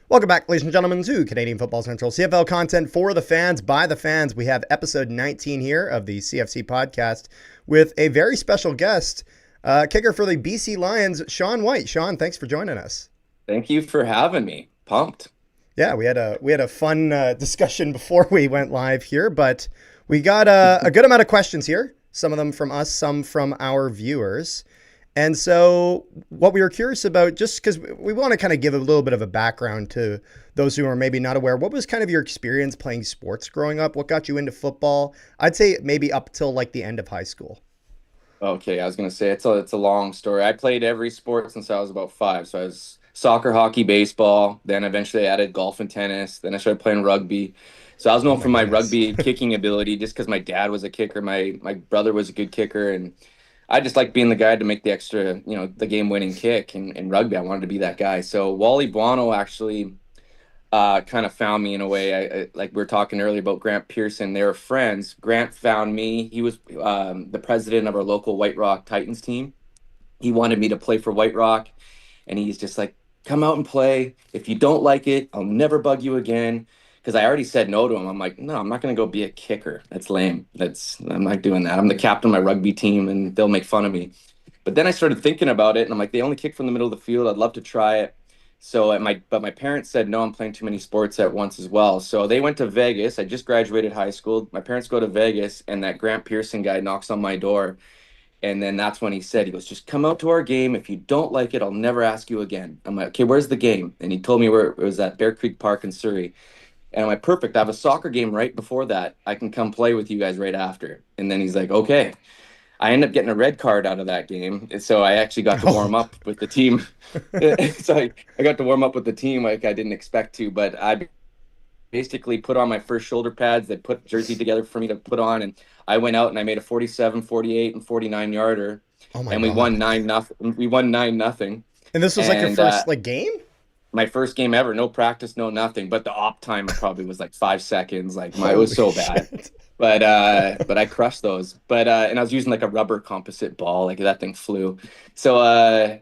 Welcome back, ladies and gentlemen, to Canadian Football Central CFL content for the fans, by the fans. We have episode 19 here of the CFC podcast with a very special guest, kicker for the BC Lions, Sean Whyte. Sean, thanks for joining us. Thank you for having me. Pumped. Yeah, we had a fun discussion before we went live here, but we got a good amount of questions here. Some of them from us, some from our viewers. And so what we were curious about, just because we want to kind of give a little bit of a background to those who are maybe not aware, what was kind of your experience playing sports growing up? What got you into football? I'd say maybe up till like the end of high school. Okay, I was going to say it's a long story. I played every sport since I was about 5. So I was soccer, hockey, baseball. Then eventually I added golf and tennis. Then I started playing rugby. So I was known for my rugby kicking ability just because my dad was a kicker. My brother was a good kicker. And I just like being the guy to make the extra, the game-winning kick in rugby. I wanted to be that guy. So Wally Buono actually kind of found me in a way. I like we were talking earlier about Grant Pearson. They were friends. Grant found me. He was the president of our local White Rock Titans team. He wanted me to play for White Rock, and he's just like, come out and play. If you don't like it, I'll never bug you again. Because I already said no to him. I'm like, no, I'm not going to go be a kicker. That's lame. I'm not doing that. I'm the captain of my rugby team, and they'll make fun of me. But then I started thinking about it, and I'm like, they only kick from the middle of the field. I'd love to try it. So but my parents said, no, I'm playing too many sports at once as well. So they went to Vegas. I just graduated high school. My parents go to Vegas, and that Grant Pearson guy knocks on my door. And then that's when he goes, just come out to our game. If you don't like it, I'll never ask you again. I'm like, okay, where's the game? And he told me where it was at Bear Creek Park in Surrey. And I'm like, perfect. I have a soccer game right before that. I can come play with you guys right after. And then he's like, okay. I ended up getting a red card out of that game. And so I actually got to warm up with the team. So I got to warm up with the team like I didn't expect to. But I basically put on my first shoulder pads. They put jersey together for me to put on. And I went out and I made a 47, 48, and 49 yarder. Oh my and God. We won 9-0. We won 9-0. And this was like your first game? My first game ever, no practice, no nothing. But the op time probably was like 5 seconds. Like it was so bad. But I crushed those. But and I was using like a rubber composite ball, like that thing flew. So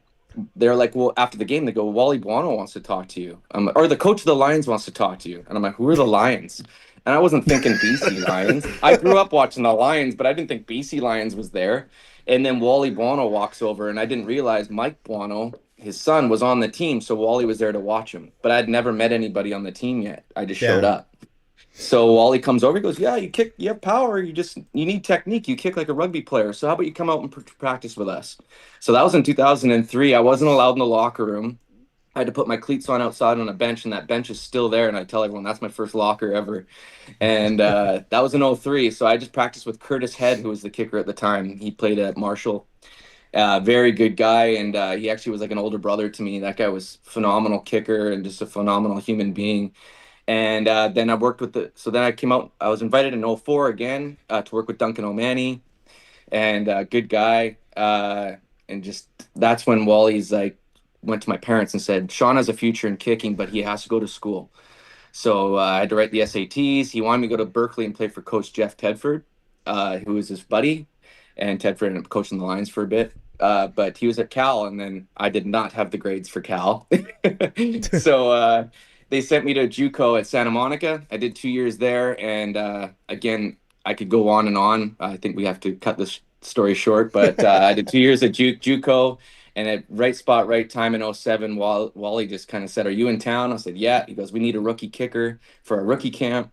they're like, well, after the game, they go, Wally Buono wants to talk to you, or the coach of the Lions wants to talk to you. And I'm like, who are the Lions? And I wasn't thinking BC Lions. I grew up watching the Lions, but I didn't think BC Lions was there. And then Wally Buono walks over, and I didn't realize Mike Buono, his son, was on the team, so Wally was there to watch him. But I'd never met anybody on the team yet. I just showed up. So Wally comes over, he goes, yeah, you kick, you have power, you need technique, you kick like a rugby player. So how about you come out and practice with us? So that was in 2003. I wasn't allowed in the locker room. I had to put my cleats on outside on a bench, and that bench is still there. And I tell everyone that's my first locker ever. And that was in 2003. So I just practiced with Curtis Head, who was the kicker at the time. He played at Marshall. Very good guy, and he actually was like an older brother to me. That guy was phenomenal kicker and just a phenomenal human being. And then I worked with so then I came out, I was invited in 2004 again to work with Duncan O'Mahony, and good guy. And just that's when Wally's like went to my parents and said, Sean has a future in kicking, but he has to go to school. So I had to write the SATs. He wanted me to go to Berkeley and play for Coach Jeff Tedford, who was his buddy. And Tedford ended up coaching the Lions for a bit. But he was at Cal, and then I did not have the grades for Cal. So they sent me to JUCO at Santa Monica. I did 2 years there, and again, I could go on and on. I think we have to cut this story short, but I did 2 years at JUCO, and at right spot, right time in 2007, Wally just kind of said, are you in town? I said, yeah. He goes, we need a rookie kicker for a rookie camp.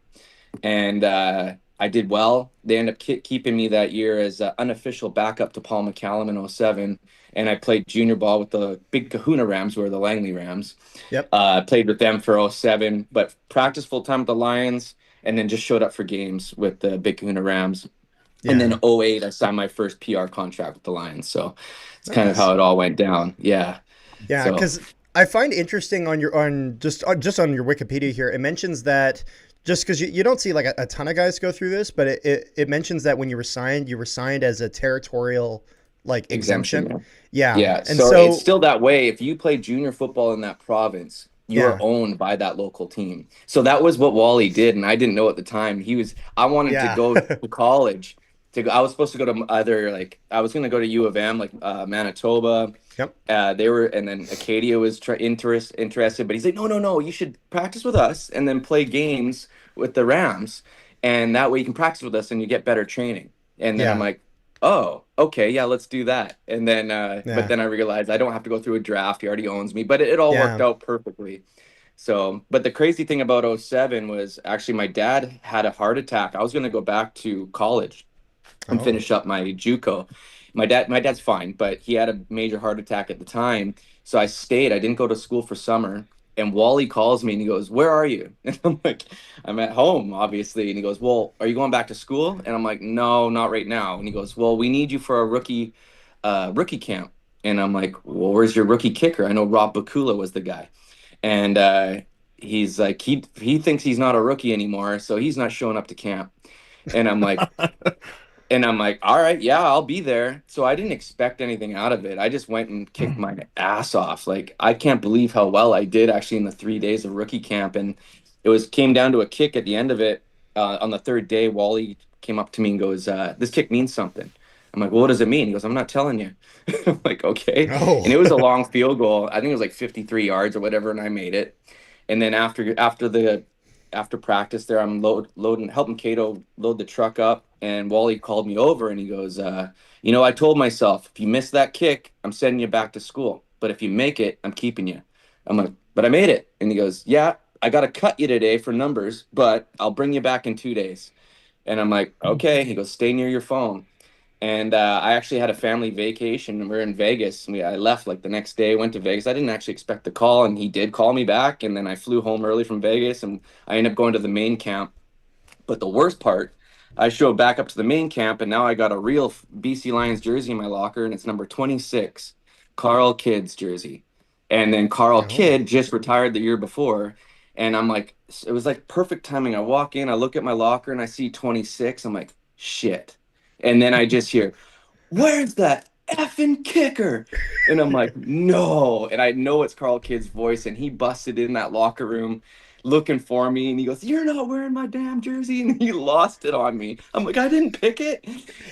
And I did well. They ended up keeping me that year as an unofficial backup to Paul McCallum in 2007. And I played junior ball with the big Kahuna Rams, who are the Langley Rams. Yep. Played with them for 2007, but practiced full-time with the Lions, and then just showed up for games with the big Kahuna Rams. Yeah. And then 2008, I signed my first PR contract with the Lions. So it's kind of how it all went down. Yeah. Yeah, because I find interesting on your just on your Wikipedia here, it mentions that just because you don't see like a ton of guys go through this, but it mentions that when you were signed as a territorial like exemption. Yeah. And so it's still that way. If you play junior football in that province, you're owned by that local team. So that was what Wally did, and I didn't know at the time. I wanted to go to college, to go. I was supposed to go to either like I was going to go to U of M, like Manitoba. Yep. They were, and then Acadia was interested, but he's like, no, no, no, you should practice with us and then play games with the Rams, and that way you can practice with us and you get better training. And then I'm Yeah. like, oh, okay, yeah, let's do that. And then, but Yeah. then I realized I don't have to go through a draft. He already owns me, but it all worked Yeah. out perfectly. So, but the crazy thing about '07 was actually my dad had a heart attack. I was going to go back to college and Oh. finish up my JUCO. My dad's fine, but he had a major heart attack at the time. So I stayed. I didn't go to school for summer. And Wally calls me and he goes, "Where are you?" And I'm like, "I'm at home, obviously." And he goes, "Well, are you going back to school?" And I'm like, "No, not right now." And he goes, "Well, we need you for a rookie camp." And I'm like, "Well, where's your rookie kicker? I know Rob Bakula was the guy." And he's like, he thinks he's not a rookie anymore, so he's not showing up to camp. And I'm like, all right, yeah, I'll be there. So I didn't expect anything out of it. I just went and kicked my ass off. Like I can't believe how well I did actually in the 3 days of rookie camp. And it was came down to a kick at the end of it. On the third day, Wally came up to me and goes, "This kick means something." I'm like, "Well, what does it mean?" He goes, "I'm not telling you." I'm like, "Okay." And Oh. it was a long field goal. I think it was like 53 yards or whatever, and I made it. And then after practice there, I'm loading, helping Cato load the truck up, and Wally called me over and he goes, I told myself if you miss that kick, I'm sending you back to school. But if you make it, I'm keeping you. I'm like, but I made it. And he goes, yeah, I got to cut you today for numbers, but I'll bring you back in 2 days. And I'm like, okay. He goes, stay near your phone. And I actually had a family vacation and we're in Vegas. I left like the next day, went to Vegas. I didn't actually expect the call, and he did call me back. And then I flew home early from Vegas and I ended up going to the main camp. But the worst part, I showed back up to the main camp and now I got a real BC Lions jersey in my locker and it's number 26, Carl Kidd's jersey. And then Carl Oh. Kidd just retired the year before. And I'm like, it was like perfect timing. I walk in, I look at my locker and I see 26. I'm like, shit. And then I just hear, where's that effing kicker? And I'm like, no. And I know it's Carl Kidd's voice, and he busted in that locker room looking for me. And he goes, "You're not wearing my damn jersey." And he lost it on me. I'm like, I didn't pick it.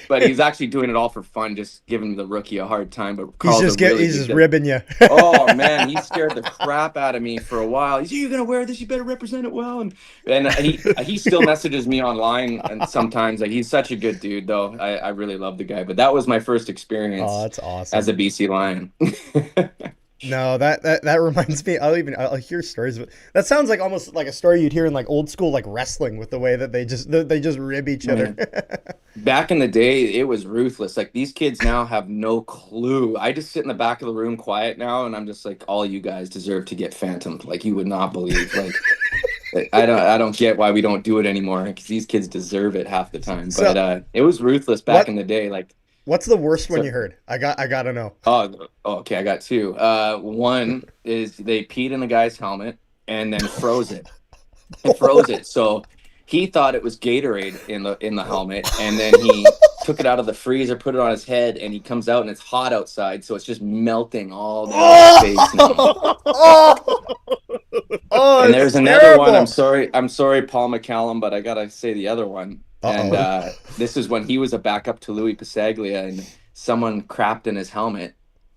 But he's actually doing it all for fun, just giving the rookie a hard time. But Carl's a really He's big just guy. ribbing you. Oh man, he scared the crap out of me for a while. He's, "You're gonna wear this. You better represent it well." And he still messages me online, and sometimes like he's such a good dude, though. I really love the guy. But that was my first Oh, experience that's as awesome. a BC Lion. No, that reminds me. I'll hear stories, but that sounds like almost like a story you'd hear in like old school like wrestling with the way that they just rib each other. Man, back in the day, it was ruthless. Like these kids now have no clue. I just sit in the back of the room quiet now, and I'm just like, all you guys deserve to get phantomed. Like you would not believe. Like I don't get why we don't do it anymore because these kids deserve it half the time. But So it was ruthless back in what the day. Like what's the worst one so. you heard? I gotta know. Okay, I got two. One is they peed in the guy's helmet and then froze it. And froze it. So he thought it was Gatorade in the helmet, and then he took it out of the freezer, put it on his head, and he comes out and it's hot outside, so it's just melting all down his face now. Oh, oh, And it's there's another one. I'm terrible. sorry, I'm sorry, Paul McCallum, but I gotta say the other one. And Uh-oh. this is when he was a backup to Louis Pasaglia, and someone crapped in his helmet.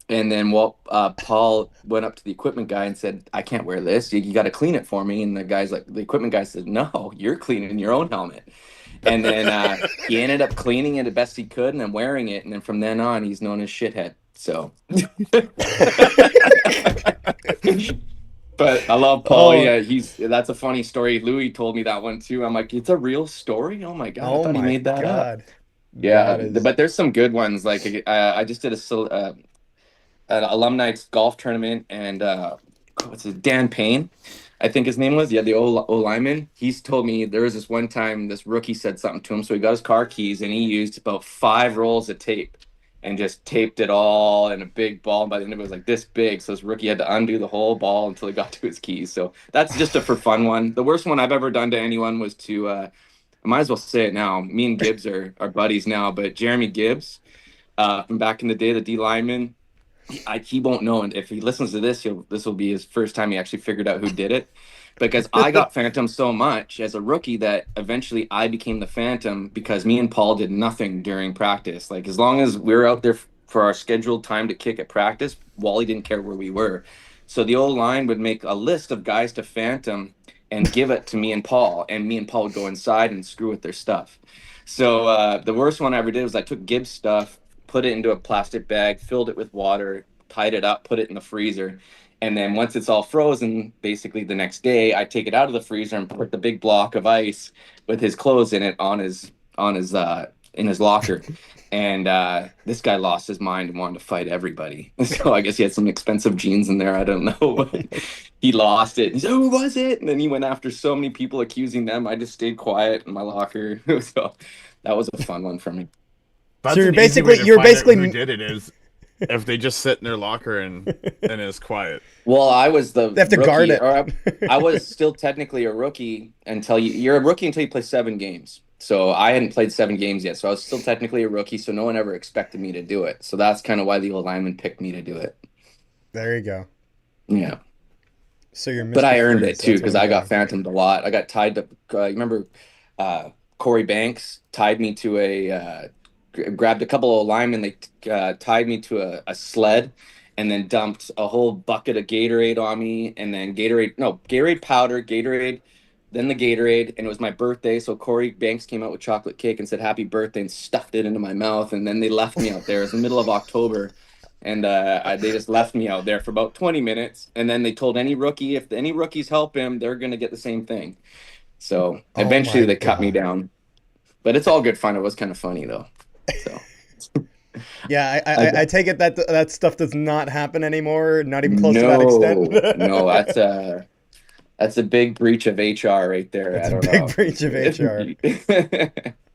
And then Paul went up to the equipment guy and said, "I can't wear this. You got to clean it for me." And the equipment guy said, "No, you're cleaning your own helmet." And then he ended up cleaning it the best he could and then wearing it. And then from then on, he's known as Shithead. So, but I love Paul. Oh, Yeah, that's a funny story. Louis told me that one too. I'm like, it's a real story. Oh my god, I oh thought he my made that up. God. Yeah, That is but there's some good ones. Like I just did an alumni golf tournament, and what's it, Dan Payne, I think his name was. Yeah, the O lineman. He's told me there was this one time this rookie said something to him, so he got his car keys and he used about 5 rolls of tape and just taped it all in a big ball. And by the end of it, it was like this big. So this rookie had to undo the whole ball until he got to his keys. So that's just a for fun one. The worst one I've ever done to anyone was to. I might as well say it now. Me and Gibbs are buddies now, but Jeremy Gibbs, from back in the day, the D lineman, he won't know, and if he listens to this, this will be his first time he actually figured out who did it. because I got Phantom so much as a rookie that eventually I became the Phantom because me and Paul did nothing during practice. Like as long as we were out there for our scheduled time to kick at practice, Wally didn't care where we were. So the old line would make a list of guys to Phantom and give it to me and Paul, and me and Paul would go inside and screw with their stuff. So the worst one I ever did was I took Gibbs stuff, put it into a plastic bag, filled it with water, tied it up, put it in the freezer. And then once it's all frozen, basically the next day, I take it out of the freezer and put the big block of ice with his clothes in it on his in his locker. And this guy lost his mind and wanted to fight everybody. So I guess he had some expensive jeans in there. I don't know. But he lost it. He said, "Who was it?" And then he went after so many people, accusing them. I just stayed quiet in my locker. So that was a fun one for me. So That's an easy way to you're find out basically who did it is if they just sit in their locker and it's quiet. Well, I was the they have to rookie, guard it. or I was still technically a rookie until you're a rookie until you play 7 games. So I hadn't played 7 games yet, so I was still technically a rookie. So no one ever expected me to do it. So that's kind of why the old lineman picked me to do it. There you go. Yeah, So you're but Mr. I earned Freeze. it too That's what because I'm I got getting. phantomed a lot. I got tied up. You remember Corey Banks tied me to grabbed a couple of linemen. They tied me to a sled and then dumped a whole bucket of Gatorade on me. And then Gatorade powder, Gatorade, then the Gatorade. And it was my birthday. So Corey Banks came out with chocolate cake and said, "Happy birthday," and stuffed it into my mouth. And then they left me out there. It was the middle of October. And they just left me out there for about 20 minutes. And then they told any rookie, if any rookies help him, they're going to get the same thing. So Oh eventually my they cut me god. down. But it's all good fun. It was kind of funny though. So Yeah, I I take it that that stuff does not happen anymore. Not even close to that extent. no, that's a big breach of HR right there. It's I a don't big know. breach of HR.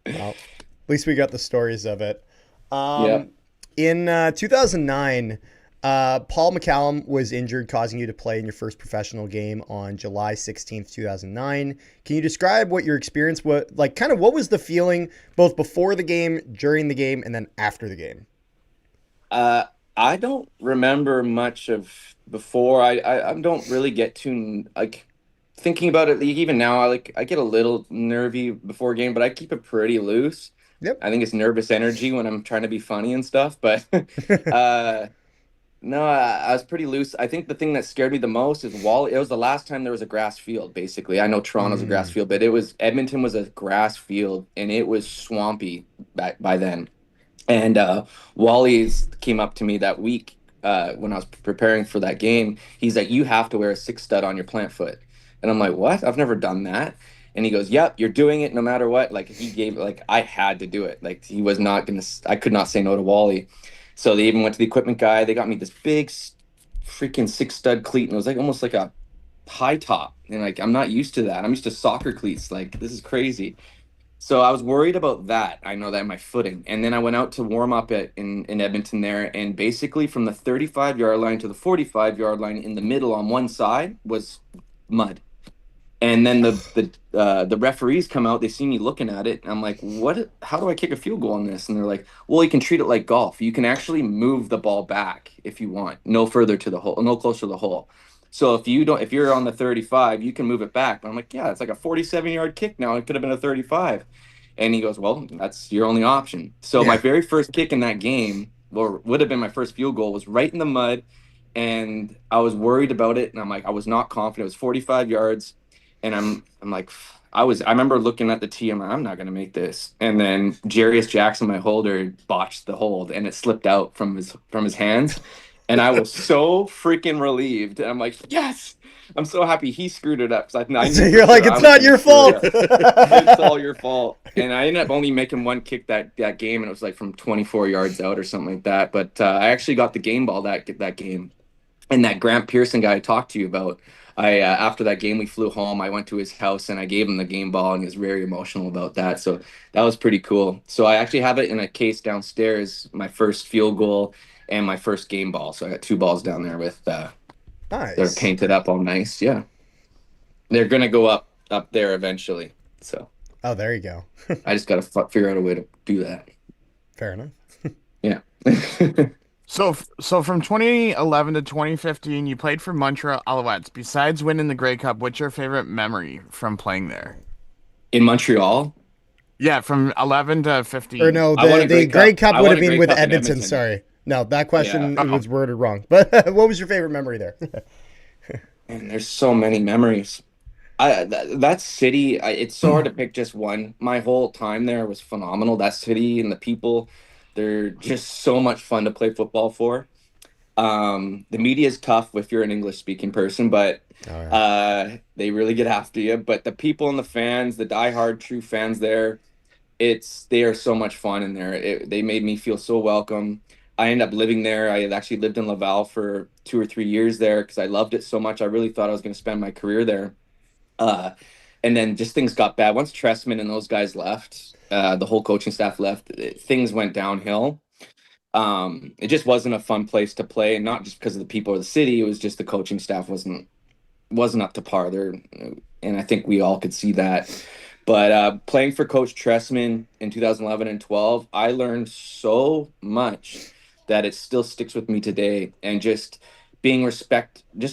Well, at least we got the stories of it. Yep. In 2009, Paul McCallum was injured, causing you to play in your first professional game on July 16th, 2009. Can you describe what your experience was like? Kind of what was the feeling both before the game, during the game, and then after the game? Uh, I don't remember much of before. I don't really get too like thinking about it. Like, even now, I get a little nervy before a game, but I keep it pretty loose. Yep. I think it's nervous energy when I'm trying to be funny and stuff. But uh, no, I was pretty loose. I think the thing that scared me the most is Wally. It was the last time there was a grass field, basically. I know Toronto's a grass Mm. field, but Edmonton was a grass field, and it was swampy back by then. And Wally's came up to me that week when I was preparing for that game. He's like, "You have to wear a 6 stud on your plant foot." And I'm like, "What? I've never done that." And he goes, "Yep, you're doing it no matter what." Like he gave, like I had to do it. Like he was not gonna. I could not say no to Wally. So they even went to the equipment guy. They got me this big freaking 6 stud cleat, and it was like almost like a high top. And like I'm not used to that. I'm used to soccer cleats. Like this is crazy. So I was worried about that. I know that my footing. And then I went out to warm up in Edmonton there. And basically from the 35-yard line to the 45-yard line in the middle on one side was mud. And then the referees come out, they see me looking at it, and I'm like, "What, how do I kick a field goal on this?" And they're like, "Well, you can treat it like golf. You can actually move the ball back if you want, no further to the hole, no closer to the hole. So if you're on the 35, you can move it back." But I'm like, "Yeah, it's like a 47-yard kick now. It could have been a 35." And he goes, "Well, that's your only option." So my Yeah. very first kick in that game, or would have been my first field goal, was right in the mud, and I was worried about it, and I'm like, I was not confident. It was 45 yards, and I'm like, I remember looking at the tee. I'm like, I'm not gonna make this. And then Jarius Jackson, my holder, botched the hold, and it slipped out from his hands, and I was so freaking relieved. And I'm like, yes. I'm so happy he screwed it up because I So knew for you're like, sure I it's was not going to your screw it fault. up. It's all your fault. And I ended up only making one kick that game, and it was like from 24 yards out or something like that. But I actually got the game ball that game. And that Grant Pearson guy I talked to you about, I after that game we flew home. I went to his house and I gave him the game ball, and he was very emotional about that. So that was pretty cool. So I actually have it in a case downstairs. My first field goal and my first game ball. So I got 2 balls down there with they're Nice. painted up all nice. Yeah, they're gonna go up there eventually. So Oh, there you go. I just gotta figure out a way to do that. Fair enough. Yeah. So from 2011 to 2015, you played for Montreal Alouettes. Besides winning the Grey Cup, what's your favorite memory from playing there? In Montreal, Yeah, from 11 to Or 15. no, I won a the Grey Grey Cup. Cup I would won have a been Grey with Cup in Edmonton. Edmonton. Sorry, no, that Yeah. question Oh, was worded wrong. But what was your favorite memory there? And there's so many memories. That city, it's so hard to pick just one. My whole time there was phenomenal. That city and the people, they're just so much fun to play football for. The media is tough if you're an English speaking person, but Oh yeah, they really get after you. But the people and the fans, the diehard true fans there, they are so much fun in there. They made me feel so welcome. I ended up living there. I had actually lived in Laval for 2 or 3 years there because I loved it so much. I really thought I was going to spend my career there. Uh, and then just things got bad once Tressman and those guys left. The whole coaching staff left. Things went downhill. It just wasn't a fun place to play, and not just because of the people or the city. It was just the coaching staff wasn't up to par there, and I think we all could see that. But playing for Coach Tressman in 2011 and 12, I learned so much that it still sticks with me today. And just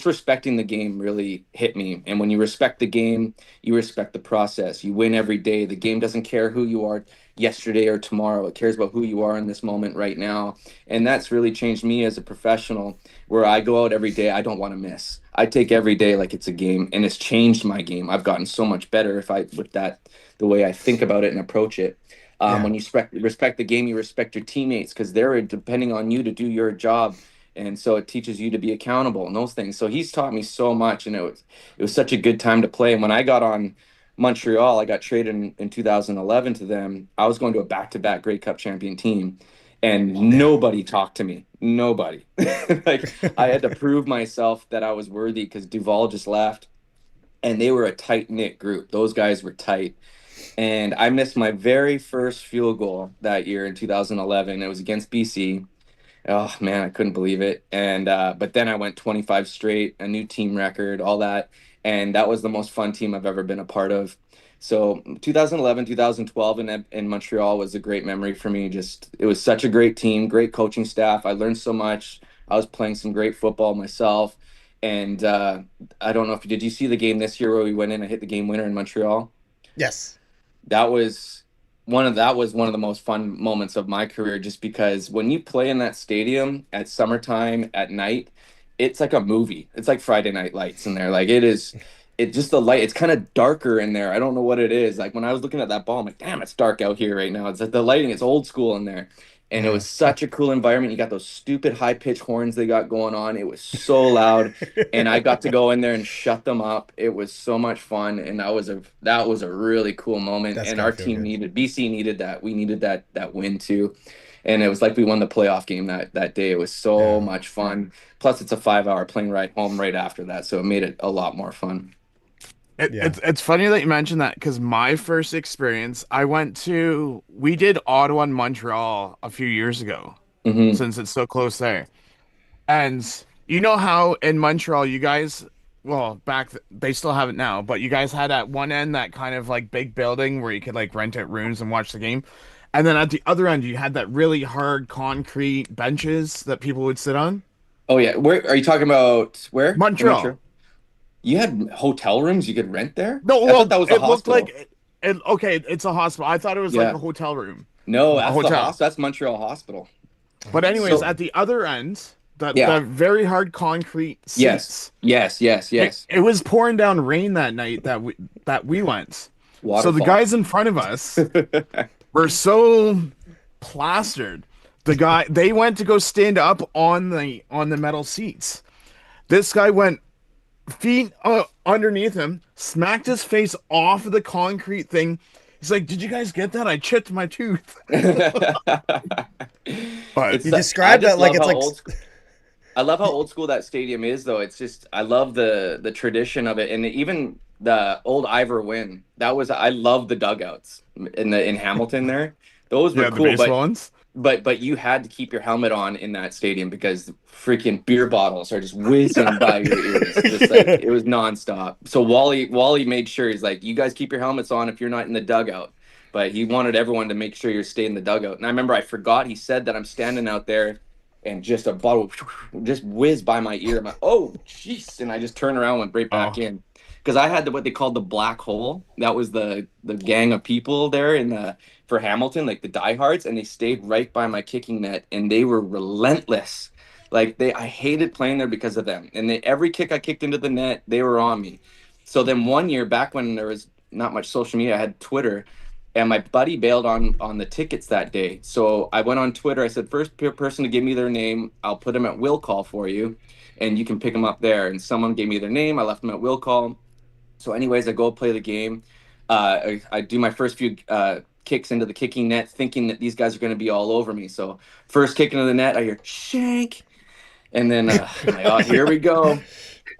respecting the game really hit me. And when you respect the game, you respect the process. You win every day. The game doesn't care who you are yesterday or tomorrow. It cares about who you are in this moment right now. And that's really changed me as a professional, where I go out every day. I don't want to miss. I take every day like it's a game, and it's changed my game. I've gotten so much better the way I think about it and approach it. yeah, When you respect the game, you respect your teammates because they're depending on you to do your job, and so it teaches you to be accountable and those things. So he's taught me so much, and it was such a good time to play. And when I got on Montreal, I got traded in 2011 to them. I was going to a back-to-back Grey Cup champion team, and yeah. nobody talked to me. Nobody. Like I had to prove myself that I was worthy because Duval just left, and they were a tight knit group. Those guys were tight, and I missed my very first field goal that year in 2011. It was against BC. Oh man, I couldn't believe it. And but then I went 25 straight, a new team record, all that, and that was the most fun team I've ever been a part of. So 2011, 2012 in Montreal was a great memory for me. Just it was such a great team, great coaching staff. I learned so much. I was playing some great football myself. And I don't know if did you see the game this year where we went in and hit the game winner in Montreal? Yes. That was one of the most fun moments of my career, just because when you play in that stadium at summertime at night, it's like a movie. It's like Friday Night Lights in there. Like it just the light, it's kind of darker in there. I don't know what it is. Like when I was looking at that ball, I'm like, damn, it's dark out here right now. It's like the lighting, it's old school in there. And it Yeah. was such a cool environment. You got those stupid high pitched horns they got going on. It was so loud, and I got to go in there and shut them up. It was so much fun, and that was a really cool moment. That's And gotta our feel team good. needed BC needed that. We needed that win too, and it was like we won the playoff game that day. It was so Yeah. much fun. Plus, it's a 5 hour plane ride home right after that, so it made it a lot more fun. Yeah. It's funny that you mentioned that because my first experience, we did Ottawa and Montreal a few years ago, Hmm. since it's so close there. And you know how in Montreal, you guys, well, they still have it now, but you guys had at one end that kind of like big building where you could like rent out rooms and watch the game. And then at the other end, you had that really hard concrete benches that people would sit on. Oh yeah, where are you talking about? Where in Montreal. Montreal? You had hotel rooms you could rent there? No, I thought well, that was a it looked like hospital. okay, it's a hospital. I thought it was like Yeah. a hotel room, No, a that's the hotel. hospital. That's Montreal Hospital. But anyways, So at the other end, the yeah. very hard concrete Yes. seats. Yes. Yes. Yes. It was pouring down rain that night that we went. So the Waterfall. guys in front of us were so plastered. They went to go stand up on the metal seats. This guy went feet underneath him, smacked his face off of the concrete thing. He's like, "Did you guys get that? I chipped my tooth." But You I described that just like love it's how like I love how old school that stadium is, though. It's just I love the tradition of it, and even the old Ivor Wynn. I love the dugouts in Hamilton there. Those were yeah, the cool, baseball ones. but you had to keep your helmet on in that stadium because freaking beer bottles are just whizzing by your ears, just like it was nonstop. So Wally made sure he's like, you guys keep your helmets on if you're not in the dugout. But he wanted everyone to make sure you're staying in the dugout. And I remember I forgot he said that I'm standing out there and just a bottle just whizzed by my ear. I'm like, oh, jeez. And I just turned around and went right back Oh, in. Because I had what they called the black hole. That was the gang of people there in the for Hamilton, like the diehards, and they stayed right by my kicking net, and they were relentless. Like I hated playing there because of them. And every kick I kicked into the net, they were on me. So then one year, back when there was not much social media, I had Twitter, and my buddy bailed on the tickets that day. So I went on Twitter. I said, first person to give me their name, I'll put them at will call for you, and you can pick them up there. And someone gave me their name. I left them at will call. So, anyways, I go play the game. I do my first few kicks into the kicking net, thinking that these guys are going to be all over me. So, first kick into the net, I hear shank, and then I'm like, oh, here we go.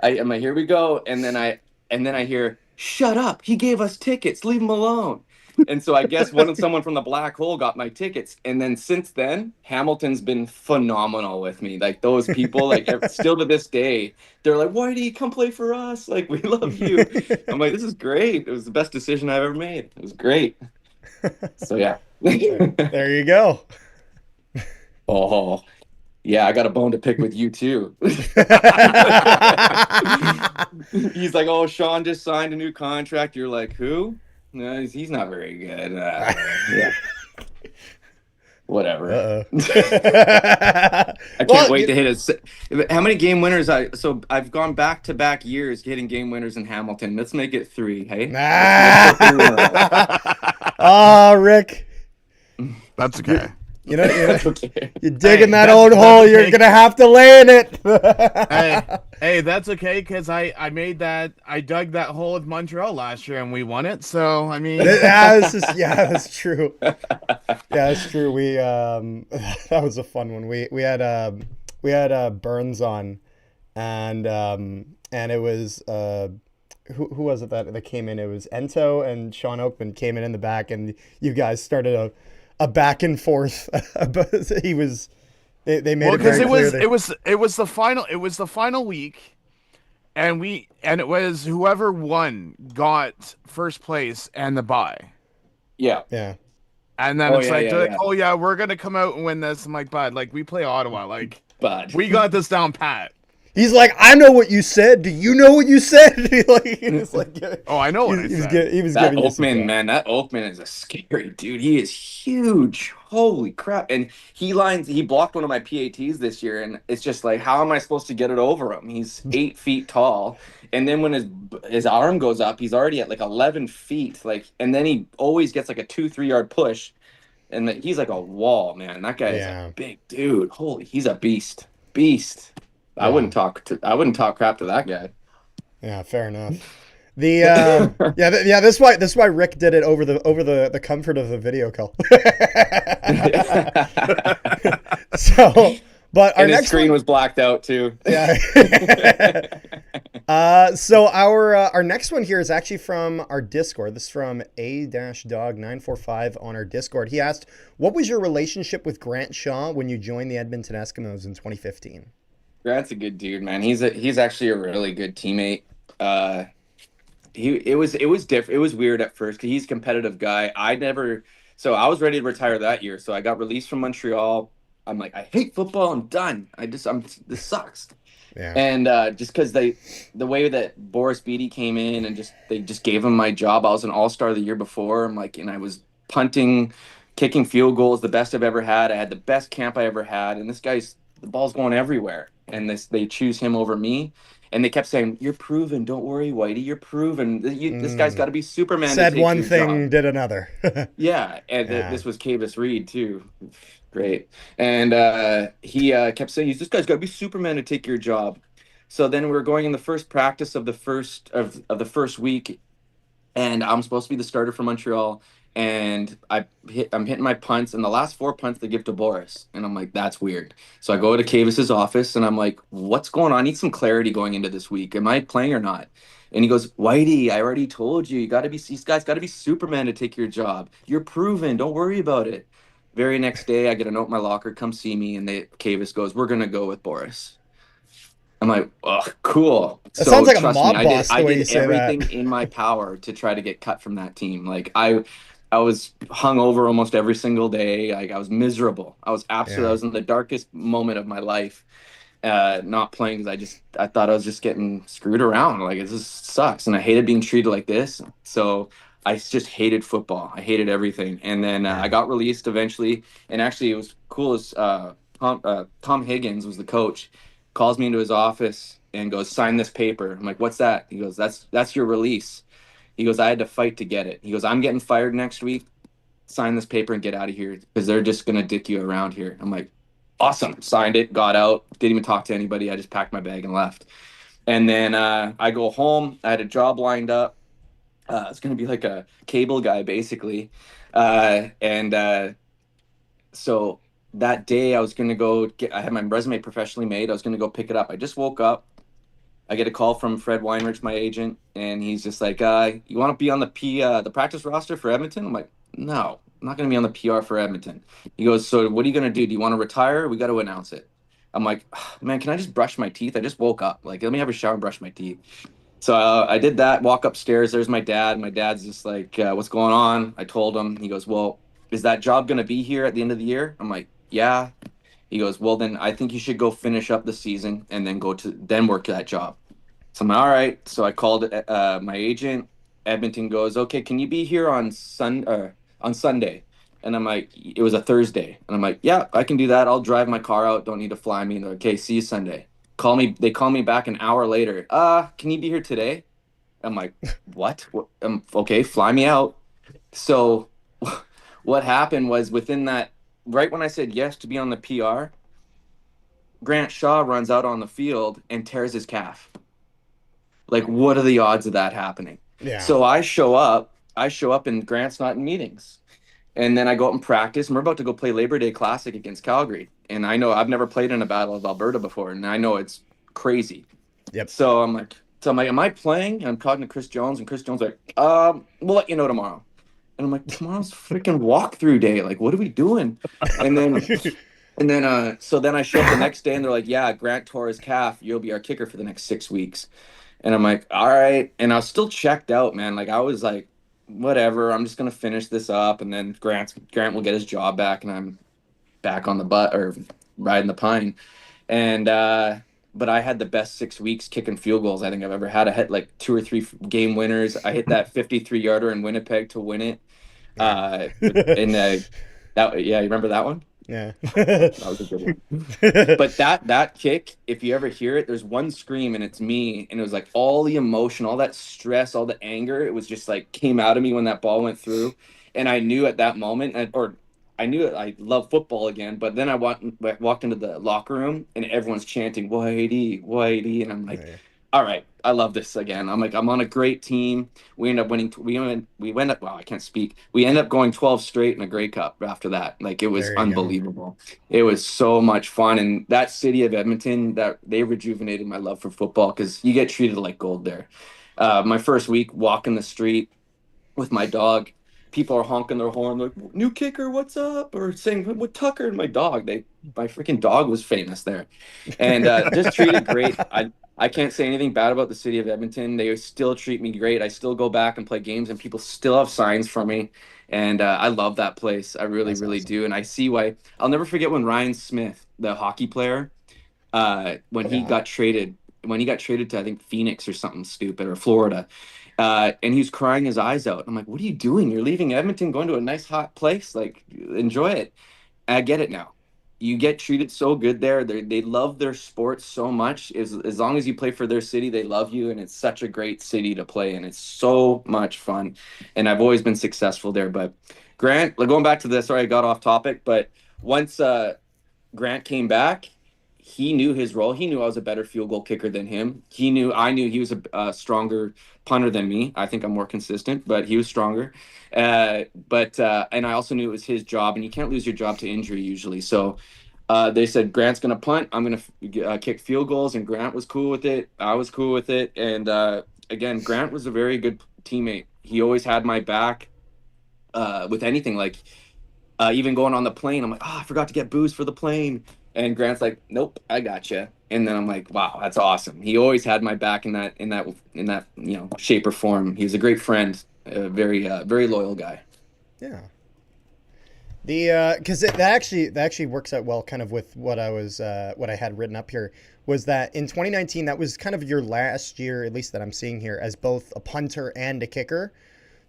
I'm like, here we go, and then I hear, shut up. He gave us tickets. Leave him alone. And so I guess someone from the black hole got my tickets. And then since then, Hamilton's been phenomenal with me. Like those people, like still to this day, they're like, Whitey, come play for us. Like, we love you. I'm like, this is great. It was the best decision I've ever made. It was great. So yeah. There you go. Oh, yeah, I got a bone to pick with you too. He's like, oh, Sean just signed a new contract. You're like, who? No, he's not very good. Yeah, whatever. I can't wait to hit his. How many game winners? So I've gone back to back years hitting game winners in Hamilton. Let's make it 3. Hey. Oh, Rick. that's okay. You know, Okay. you're digging that that's- old that's hole. okay. You're gonna have to lay in it. Hey, that's okay because I dug that hole with Montreal last year and we won it. So I mean, That's true. Yeah, that's true. We that was a fun one. We had Burns on, and it was who was it that came in? It was Ento and Sean Oakman came in the back, and you guys started a back and forth. But they made it very clear that it was the final week, and it was whoever won got first place and the bye. Yeah. yeah. And then Oh, it's yeah, like, yeah, they're like, yeah. oh yeah, we're gonna come out and win this. I'm like, bud, like we play Ottawa, like But we got this down pat. He's like, I know what you said. Do you know what you said? It's like, Oh, I know what I said. he was that giving you some Oakman, crap. man, that Oakman is a scary dude. He is huge. Holy crap. And he blocked one of my PATs this year. And it's just like, how am I supposed to get it over him? He's 8 feet tall. And then when his arm goes up, he's already at like 11 feet. Like, and then he always gets like a 2-3 yard push. And he's like a wall, man. That guy is a big dude. Holy, he's a beast. Beast. I wouldn't talk crap to that guy. Yeah, fair enough. That's why Rick did it over the comfort of the video call. So, but our And his next screen one, was blacked out too. yeah. So our next one here is actually from our Discord. This is from A-Dog945 on our Discord. He asked, "What was your relationship with Grant Shaw when you joined the Edmonton Eskimos in 2015?" Grant's a good dude, man. He's actually a really good teammate. It was different. It was weird at first because he's a competitive guy. So I was ready to retire that year. So I got released from Montreal. I'm like, I hate football. I'm done. This sucks. Yeah. And just because the way that Boris Beatty came in and they just gave him my job. I was an all-star the year before. I'm like, and I was punting, kicking field goals, the best I've ever had. I had the best camp I ever had. And the ball's going everywhere. And they choose him over me. And they kept saying, "You're proven. Don't worry, Whitey. You're proven. This guy's got to be Superman." Said to take one your thing, job." did another. Yeah, and Yeah. this was Cavis Reed too. Great. And he kept saying, "This guy's got to be Superman to take your job." So then we were going in the first practice of the first week, and I'm supposed to be the starter for Montreal. And I'm hitting my punts, and the last 4 punts they give to Boris, and I'm like, that's weird. So I go to Cavis's office, and I'm like, what's going on? I need some clarity going into this week. Am I playing or not? And he goes, Whitey, I already told you, these guys got to be Superman to take your job. You're proven. Don't worry about it. Very next day, I get a note in my locker, come see me, and Cavis goes, we're gonna go with Boris. I'm like, oh, cool. That sounds like a trust mob me, boss, the I way you did say that. everything in my power to try to get cut from that team. Like I was hungover almost every single day. Like I was miserable. I Yeah. was in the darkest moment of my life, not playing because I thought I was just getting screwed around. Like it just sucks, and I hated being treated like this. So I just hated football. I hated everything. And then I Yeah. got released eventually. And actually, it was cool. As Tom Higgins was the coach, calls me into his office and goes, "Sign this paper." I'm like, "What's that?" He goes, "That's your release." He goes, "I had to fight to get it." He goes, "I'm getting fired next week. Sign this paper and get out of here because they're just gonna dick you around here." I'm like, awesome. Signed it, got out, didn't even talk to anybody. I just packed my bag and left. And then I go home. I had a job lined up. It's gonna be like a cable guy basically. And So that day I was gonna go get. I had my resume professionally made. I was gonna go pick it up. I just woke up. I get a call from Fred Weinrich, my agent, and he's just like, "You want to be on the practice roster for Edmonton?" I'm like, "No, I'm not going to be on the PR for Edmonton." He goes, "So what are you going to do? Do you want to retire? We got to announce it." I'm like, "Man, can I just brush my teeth? I just woke up. Like, let me have a shower and brush my teeth." So I did that. Walk upstairs. There's my dad. My dad's just like, "What's going on?" I told him. He goes, "Well, is that job going to be here at the end of the year?" I'm like, "Yeah." He goes, "Well, then I think you should go finish up the season and then work that job." So I'm all right. So I called my agent. Edmonton goes, "Okay, can you be here on Sunday?" And I'm like, it was a Thursday, and I'm like, "Yeah, I can do that. I'll drive my car out. Don't need to fly me." And they're like, "Okay, see you Sunday." Call me. They call me back an hour later. Can you be here today? I'm like, what? Okay, fly me out. So what happened was within that, right when I said yes to be on the PR, Grant Shaw runs out on the field and tears his calf. Like, what are the odds of that happening? Yeah. So I show up and Grant's not in meetings. And then I go out and practice, and we're about to go play Labor Day Classic against Calgary. And I know I've never played in a Battle of Alberta before, and I know it's crazy. Yep. So I'm like, am I playing? And I'm talking to Chris Jones, and Chris Jones like, we'll let you know tomorrow. And I'm like, tomorrow's freaking walkthrough day. Like, what are we doing? And then so then I show up the next day, and they're like, yeah, Grant tore his calf. You'll be our kicker for the next 6 weeks. And I'm like, all right. And I was still checked out, man. Like I was like, whatever, I'm just gonna finish this up, and then Grant will get his job back, and I'm back on the butt or riding the pine. And but I had the best 6 weeks kicking field goals I think I've ever had. I hit like two or three game winners. I hit that 53-yarder in Winnipeg to win it. Yeah. In that yeah, you remember that one? Yeah. That was a good one. But that kick, if you ever hear it, there's one scream and it's me, and it was like all the emotion, all that stress, all the anger, it was just like came out of me when that ball went through. And I knew at that moment, or I knew I love football again. But then I walked into the locker room and everyone's chanting Whitey, Whitey, and I'm like, Yeah. all right, I love this again. I'm like, I'm on a great team. We end up winning. We went up. Wow, I can't speak. We end up going 12 straight in a Grey Cup after that. Like it was There you go. unbelievable. It was so much fun, and that city of Edmonton, that they rejuvenated my love for football because you get treated like gold there. My first week walking the street with my dog, people are honking their horn like "New kicker, what's up?" or saying "What Tucker?" And my freaking dog was famous there, and just treated great. I can't say anything bad about the city of Edmonton. They still treat me great. I still go back and play games, and people still have signs for me. And I love that place. I really, That's really awesome. do. And I see why. I'll never forget when Ryan Smith, the hockey player, when he Yeah. got traded, to I think Phoenix or something stupid or Florida, and he was crying his eyes out. I'm like, "What are you doing? You're leaving Edmonton, going to a nice hot place. Like, enjoy it." I get it now. You get treated so good there. They love their sport so much. As long as you play for their city, they love you, and it's such a great city to play in. It's so much fun, and I've always been successful there. But Grant, like, going back to this, sorry, I got off topic. But once Grant came back, he knew his role. He knew I was a better field goal kicker than him. I knew he was a stronger punter than me. I think I'm more consistent, but he was stronger. But and I also knew it was his job, and you can't lose your job to injury usually. So they said Grant's gonna punt. I'm gonna kick field goals, and Grant was cool with it. I was cool with it, and again, Grant was a very good teammate. He always had my back with anything. Like even going on the plane, I'm like, oh, I forgot to get booze for the plane. And Grant's like, nope, I got you. And then I'm like, wow, that's awesome. He always had my back in that shape or form. He was a great friend, a very very loyal guy. Yeah. The because that actually works out well, kind of with what I had written up here was that in 2019 that was kind of your last year, at least that I'm seeing here, as both a punter and a kicker.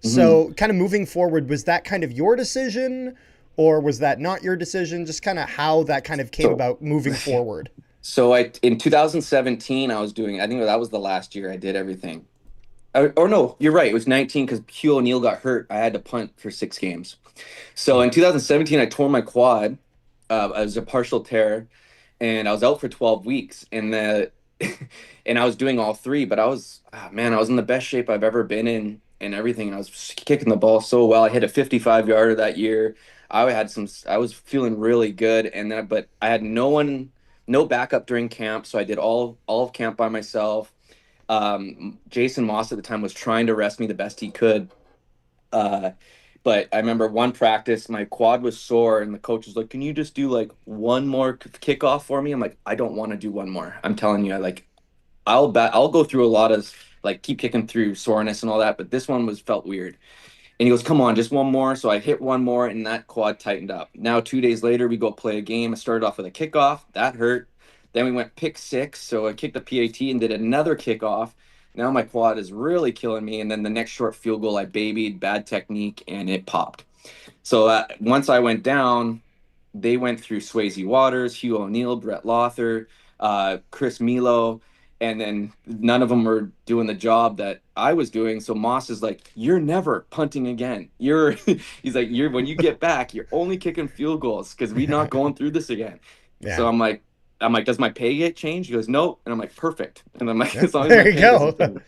Hmm. So kind of moving forward, was that kind of your decision, or was that not your decision? Just kind of how that kind of came So, about moving forward. so I in 2017 I was doing. I think that was the last year I did everything. Or no, you're right. It was 19 because Hugh O'Neill got hurt. I had to punt for 6 games. So Hmm. in 2017, I tore my quad. I was a partial tear, and I was out for 12 weeks. And I was doing all three, but man, I was in the best shape I've ever been in and everything. I was just kicking the ball so well. I hit a 55 yarder that year. I was feeling really good, but I had no backup during camp, so I did all of camp by myself. Jason Moss at the time was trying to rest me the best he could. Uh, but I remember one practice, my quad was sore, and the coach was like, "Can you just do like one more kickoff for me?" I'm like, "I don't want to do one more. I'm telling you, I'll go through a lot of like keep kicking through soreness and all that, but this one was felt weird." And he goes, "Come on, just one more." So I hit one more, and that quad tightened up. Now 2 days later, we go play a game. I started off with a kickoff that hurt. Then we went pick six, so I kicked the PAT and did another kickoff. Now my quad is really killing me. And then the next short field goal, I babied, bad technique, and it popped. So once I went down, they went through Swayze Waters, Hugh O'Neill, Brett Lothar, Chris Milo, and then none of them were doing the job that I was doing. So Moss is like, "You're never punting again. You're," he's like, "You're when you get back, you're only kicking field goals because we're not going through this again." So Yeah. I'm like, "Does my pay get changed?" He goes, "No," and I'm like, "Perfect." And I'm like, Yeah. "As long as my There you pay doesn't go. change."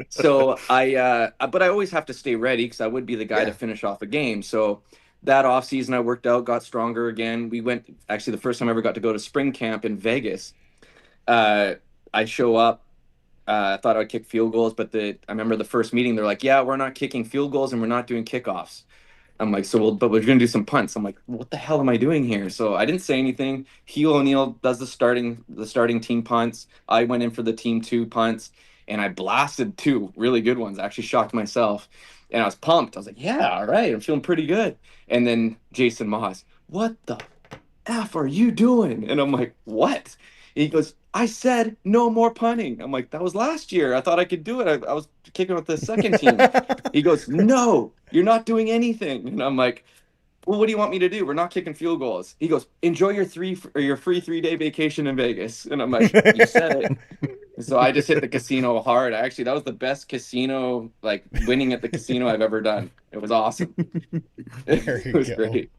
So but I always have to stay ready because I would be the guy to Yeah. finish off a game. So that off season, I worked out, got stronger again. We went actually the first time I ever got to go to spring camp in Vegas. Uh, I show up. I thought I'd kick field goals, but I remember the first meeting. They're like, "Yeah, we're not kicking field goals and we're not doing kickoffs." I'm like, but we're gonna do some punts. I'm like, what the hell am I doing here? So I didn't say anything. Hugh O'Neill does the starting team punts. I went in for the team two punts, and I blasted two really good ones. I actually shocked myself, and I was pumped. I was like, yeah, all right, I'm feeling pretty good. And then Jason Moss, "What the F are you doing?" And I'm like, "What?" And he goes, "I said no more punting." I'm like, "That was last year. I thought I could do it. I was kicking with the second team." He goes, "No, you're not doing anything." And I'm like, "Well, what do you want me to do? We're not kicking field goals." He goes, "Enjoy your free 3 day vacation in Vegas." And I'm like, "You said it." So I just hit the casino hard. Actually, that was the best casino, like winning at the casino I've ever done. It was awesome. There It you was go. great.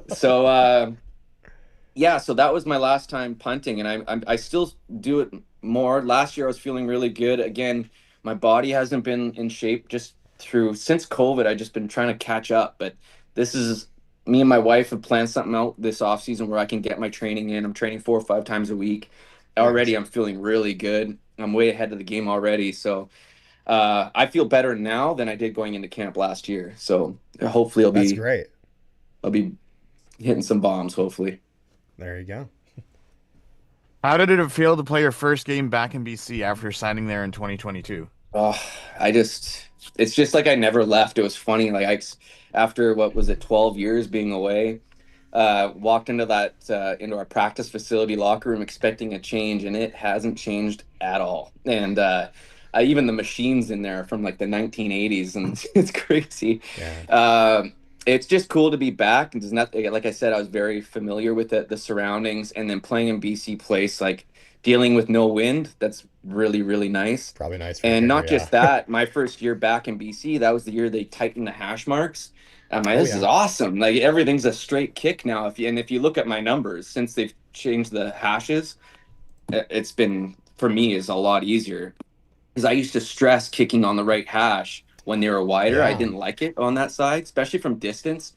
So yeah, so that was my last time punting, and I still do it more. Last year I was feeling really good. Again, my body hasn't been in shape just through since COVID. I just been trying to catch up, but this is me and my wife have planned something out this off season where I can get my training in. I'm training 4 or 5 times a week. Already Nice. I'm feeling really good. I'm way ahead of the game already. So I feel better now than I did going into camp last year. So hopefully That's great. I'll be hitting some bombs, hopefully. There you go. How did it feel to play your first game back in BC after signing there in 2022? Oh, I just, it's just like I never left. It was funny. After what was it, 12 years being away, walked into our practice facility locker room expecting a change, and it hasn't changed at all. And even the machines in there are from like the 1980s, and it's crazy. Yeah. Um, it's just cool to be back. There's not, like I said, I was very familiar with the surroundings, and then playing in BC Place, like dealing with no wind. That's really, really nice. Probably nice for a And kicker. not Yeah. just that, my first year back in BC, that was the year they tightened the hash marks. I'm like, Oh this is yeah. awesome. Like everything's a straight kick now. If you look at my numbers since they've changed the hashes, it's been for me is a lot easier because I used to stress kicking on the right hash when they were wider. I Yeah. didn't like it on that side, especially from distance.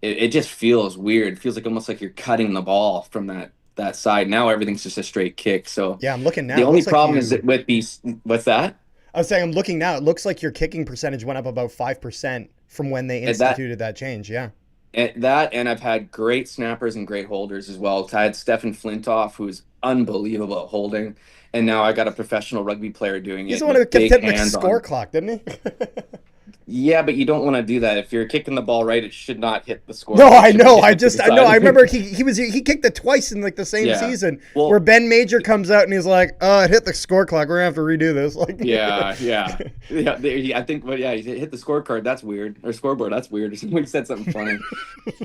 It just feels weird. It feels like almost like you're cutting the ball from that side. Now everything's just a straight kick. So Yeah. I'm looking now. the It only looks like problem is you. that with these, what's that? I was saying I'm looking now. It looks like your kicking percentage went up about 5% from when they And that instituted that change. Yeah. and I've had great snappers and great holders as well. I had Stefan Flintoff, who's unbelievable at holding, and now I got a professional rugby player doing He's it the one who with kept big hitting the hands score on. clock, didn't he? Yeah, but you don't want to do that. If you're kicking the ball right, it should not hit the No, scoreboard. It I should be know. hitting it to the I know. I side. remember he kicked it twice in like the same Yeah. season where Well, Ben Major comes out and he's like, it hit the score clock. We're gonna have to redo this." Like, yeah, yeah, yeah. I think, but yeah, he hit the scorecard. That's weird. Or scoreboard. That's weird. Somebody said something funny.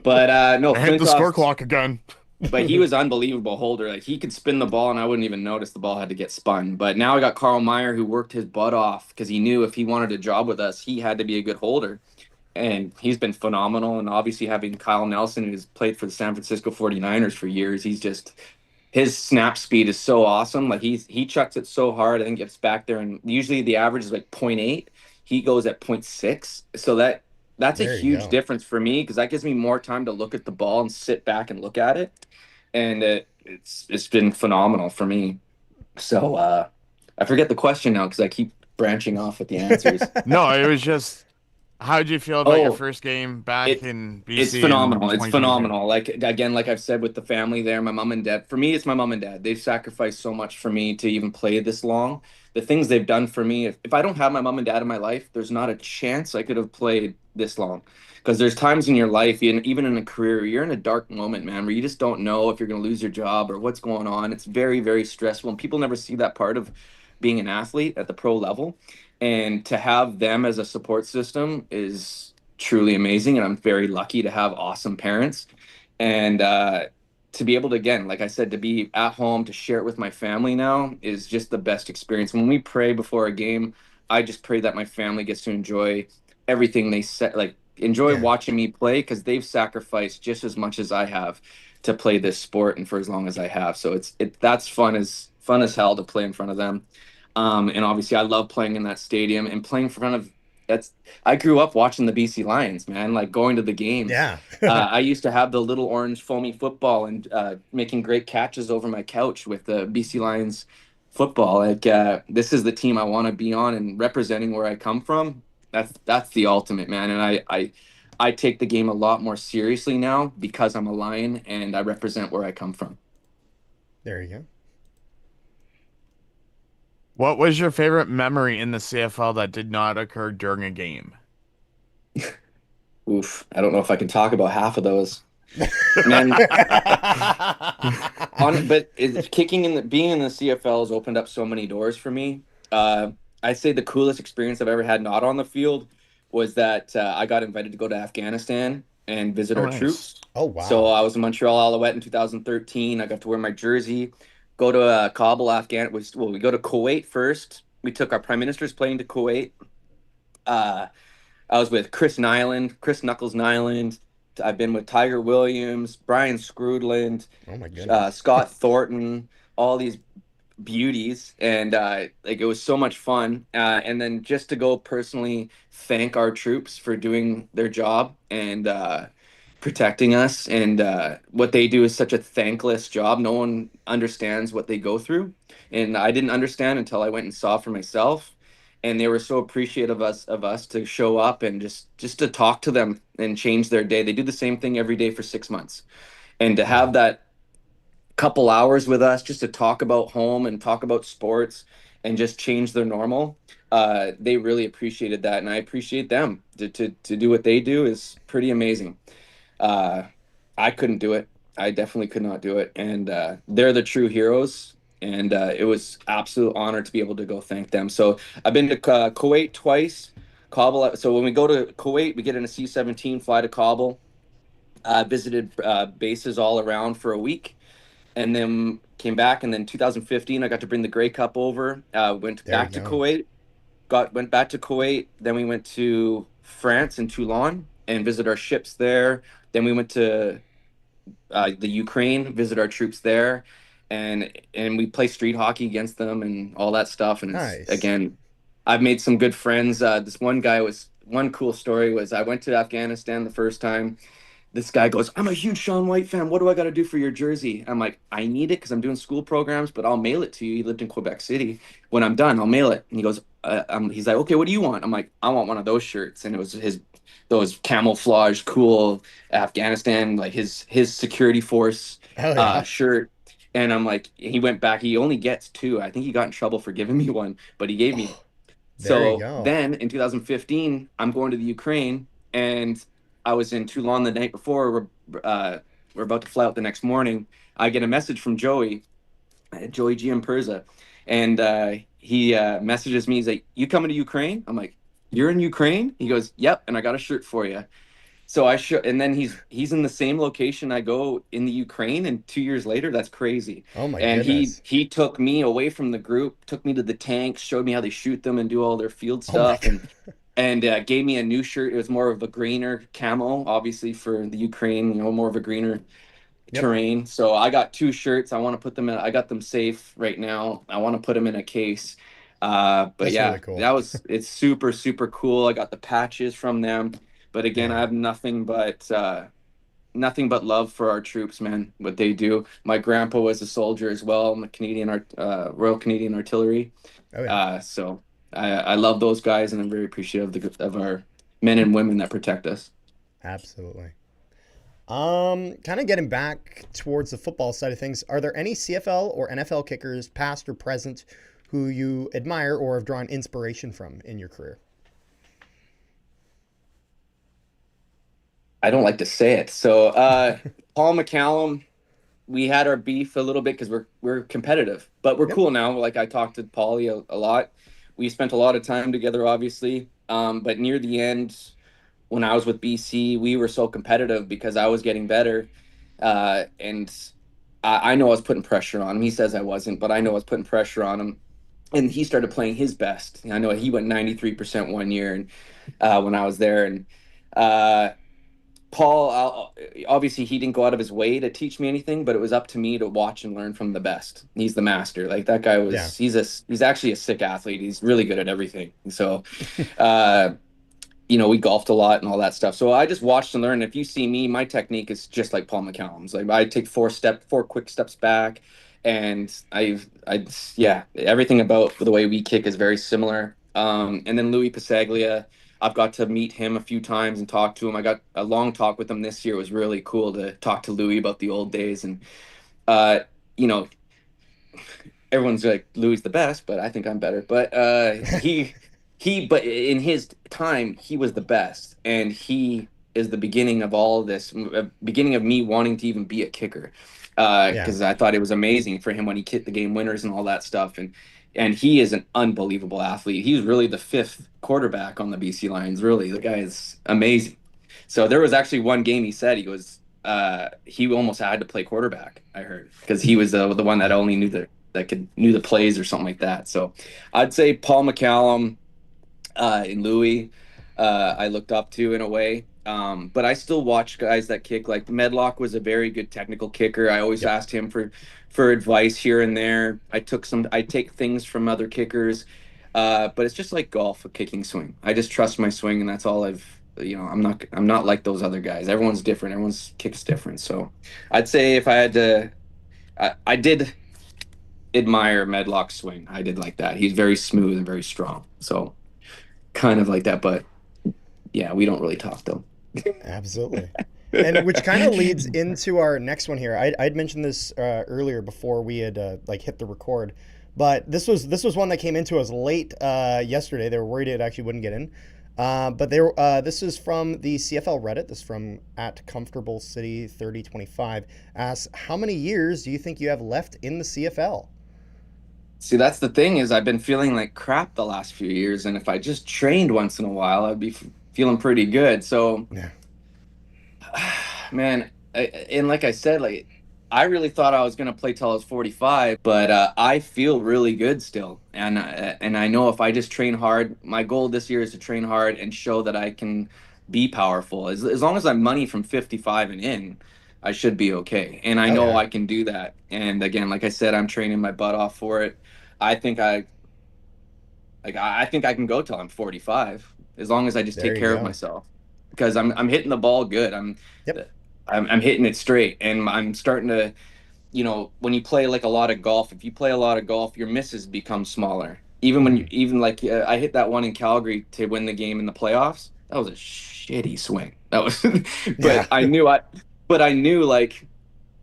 But no, I hit the score Flintoff. clock again. But he was unbelievable holder. Like he could spin the ball, and I wouldn't even notice the ball had to get spun. But now I got Carl Meyer, who worked his butt off because he knew if he wanted a job with us, he had to be a good holder. And he's been phenomenal. And obviously having Kyle Nelson, who's played for the San Francisco 49ers for years, he's just his snap speed is so awesome. Like he chucks it so hard and then gets back there. And usually the average is like point 0.8. He goes at point 0.6. So that's a there you huge go. difference for me because that gives me more time to look at the ball and sit back and look at it. And it's been phenomenal for me. So I forget the question now because I keep branching off with the answers. No, it was just how did you feel about your Oh, first game back it in it's BC in phenomenal. It's 2022? phenomenal. Like again, like I've said with the family there, my mom and dad. For me, it's my mom and dad. They've sacrificed so much for me to even play this long. The things they've done for me. If I don't have my mom and dad in my life, there's not a chance I could have played this long. Because there's times in your life, and even in a career, you're in a dark moment, man, where you just don't know if you're going to lose your job or what's going on. It's very, very stressful, and people never see that part of being an athlete at the pro level. And to have them as a support system is truly amazing, and I'm very lucky to have awesome parents. And to be able to, again, like I said, to be at home to share it with my family now is just the best experience. When we pray before a game, I just pray that my family gets to enjoy everything they said, like enjoy Yeah. watching me play because they've sacrificed just as much as I have to play this sport and for as long as I have. So that's fun as hell to play in front of them. And obviously I love playing in that stadium and playing in front of that's I grew up watching the BC Lions, man, like going to the games. Yeah. I used to have the little orange foamy football and making great catches over my couch with the BC Lions football. Like this is the team I want to be on and representing where I come from. That's the ultimate, man. And I take the game a lot more seriously now because I'm a Lion and I represent where I come from. There you go. What was your favorite memory in the CFL that did not occur during a game? Oof, I don't know if I can talk about half of those. Man, but kicking in the being in the CFL has opened up so many doors for me. I'd say the coolest experience I've ever had not on the field was that I got invited to go to Afghanistan and visit Oh, our nice. troops. Oh So wow. I was in Montreal Alouette in 2013. I got to wear my jersey, go to Kabul, Afghan. Well, we go to Kuwait first. We took our prime minister's plane to Kuwait. Uh, I was with Chris Nyland, Chris Knuckles Nyland. I've been with Tiger Williams, Brian Scrudland, Oh my goodness. Scott Thornton, all these beauties, and like it was so much fun. And then just to go personally thank our troops for doing their job and protecting us, and what they do is such a thankless job. No one understands what they go through, and I didn't understand until I went and saw for myself. And they were so appreciative of us to show up and just to talk to them and change their day. They do the same thing every day for 6 months, and to Yeah. have that couple hours with us just to talk about home and talk about sports and just change their normal. They really appreciated that, and I appreciate them to do what they do is pretty amazing. Uh, I couldn't do it. I definitely could not do it, and they're the true heroes. And it was absolute honor to be able to go thank them. So I've been to Kuwait twice. Kabul. So when we go to Kuwait, we get in a C-17, fly to Kabul. Visited bases all around for a week and then came back. And then 2015, I got to bring the Grey Cup over. Went There you back to go. Kuwait. Went back to Kuwait. Then we went to France and Toulon and visit our ships there. Then we went to the Ukraine, visit our troops there, and we play street hockey against them and all that stuff. And it's Nice. again, I've made some good friends. This one guy was one cool story was I went to Afghanistan the first time. This guy goes, "I'm a huge Sean Whyte fan. What do I got to do for your jersey?" I'm like, "I need it because I'm doing school programs, but I'll mail it to you." He lived in Quebec City. When I'm done, I'll mail it. And he goes, he's like, "Okay, what do you want?" I'm like, "I want one of those shirts." And it was those camouflage, cool Afghanistan, like his security force Oh yeah. shirt. And I'm like, he went back. He only gets two. I think he got in trouble for giving me one, but he gave me There you So go. then in 2015, I'm going to the Ukraine, and I was in Toulon the night before. We're about to fly out the next morning. I get a message from Joey Giamperza, and he messages me. He's like, "You coming to Ukraine?" I'm like, "You're in Ukraine?" He goes, "Yep," and I got a shirt for you. So I show, and then he's in the same location I go in the Ukraine, and 2 years later, that's crazy. Oh my And he goodness. he took me away from the group, took me to the tanks, showed me how they shoot them and do all their field Oh my stuff, god. and gave me a new shirt. It was more of a greener camo, obviously for the Ukraine, more of a greener Yep. terrain. So I got two shirts. I want to put them in. I got them safe right now. I want to put them in a case. But That's really yeah, cool. it's super super cool. I got the patches from them. But again, I Man. have nothing but love for our troops, man. What they do. My grandpa was a soldier as well. I'm a Royal Canadian Artillery. Oh yeah. So I love those guys, and I'm very appreciative of our men and women that protect us. Absolutely. Kind of getting back towards the football side of things, are there any CFL or NFL kickers, past or present, who you admire or have drawn inspiration from in your career? I don't like to say it. So Paul McCallum, we had our beef a little bit because we're competitive, but we're Yep. cool now. Like I talked to Paulie a lot. We spent a lot of time together, obviously. But near the end, when I was with BC, we were so competitive because I was getting better, and I know I was putting pressure on him. He says I wasn't, but I know I was putting pressure on him, and he started playing his best. I know he went 93% one year, and when I was there, and uh, Paul, obviously, he didn't go out of his way to teach me anything, but it was up to me to watch and learn from the best. He's the master. Like that guy Yeah. was. He's actually a sick athlete. He's really good at everything. So, uh, we golfed a lot and all that stuff. So I just watched and learned. If you see me, my technique is just like Paul McCallum's. Like I take four quick steps back, and yeah, everything about the way we kick is very similar. And then Louis Pasaglia, I've got to meet him a few times and talk to him. I got a long talk with him this year. It was really cool to talk to Louis about the old days, and uh, you know, everyone's like Louis the best, but I think I'm better. But but in his time, he was the best, and he is the beginning of all of this, beginning of me wanting to even be a kicker, Yeah. because I thought it was amazing for him when he kicked the game winners and all that stuff, and he is an unbelievable athlete. He's really the fifth quarterback on the BC Lions. Really, the guy is amazing. So there was actually one game he said he almost had to play quarterback. I heard because he was the one that only knew the plays or something like that. So I'd say Paul McCallum, and Louis, I looked up to in a way. But I still watch guys that kick. Like Medlock was a very good technical kicker. I always Yep. asked him for advice here and there. I take things from other kickers, but it's just like golf, a kicking swing. I just trust my swing, and that's all I've. I'm not like those other guys. Everyone's different. Everyone's kicks different. So I'd say if I had to, I did admire Medlock's swing. I did like that. He's very smooth and very strong. So kind of like that, but yeah, we don't really talk though. Absolutely. And which kind of leads into our next one here. I'd mentioned this earlier before we had like hit the record, but this was one that came into us late yesterday. They were worried it actually wouldn't get in, but this is from the CFL Reddit. This is from at Comfortable City 3025. Asks, how many years do you think you have left in the CFL? See, that's the thing is I've been feeling like crap the last few years, and if I just trained once in a while, I'd be feeling pretty good. So Yeah. man, and like I said, like I really thought I was gonna play till I was 45, but I feel really good still, and I know if I just train hard, my goal this year is to train hard and show that I can be powerful. As long as I'm money from 55 and in, I should be okay, and I Oh know yeah. I can do that. And again, like I said, I'm training my butt off for it. I think I think I can go till I'm 45 as long as I just There take you care of go. myself because I'm hitting the ball good. Yep. I'm hitting it straight, and I'm starting to, when you play like a lot of golf, if you play a lot of golf, your misses become smaller. Even when Hmm. you, even like I hit that one in Calgary to win the game in the playoffs. That was a shitty swing. That was, Yeah. but I knew like,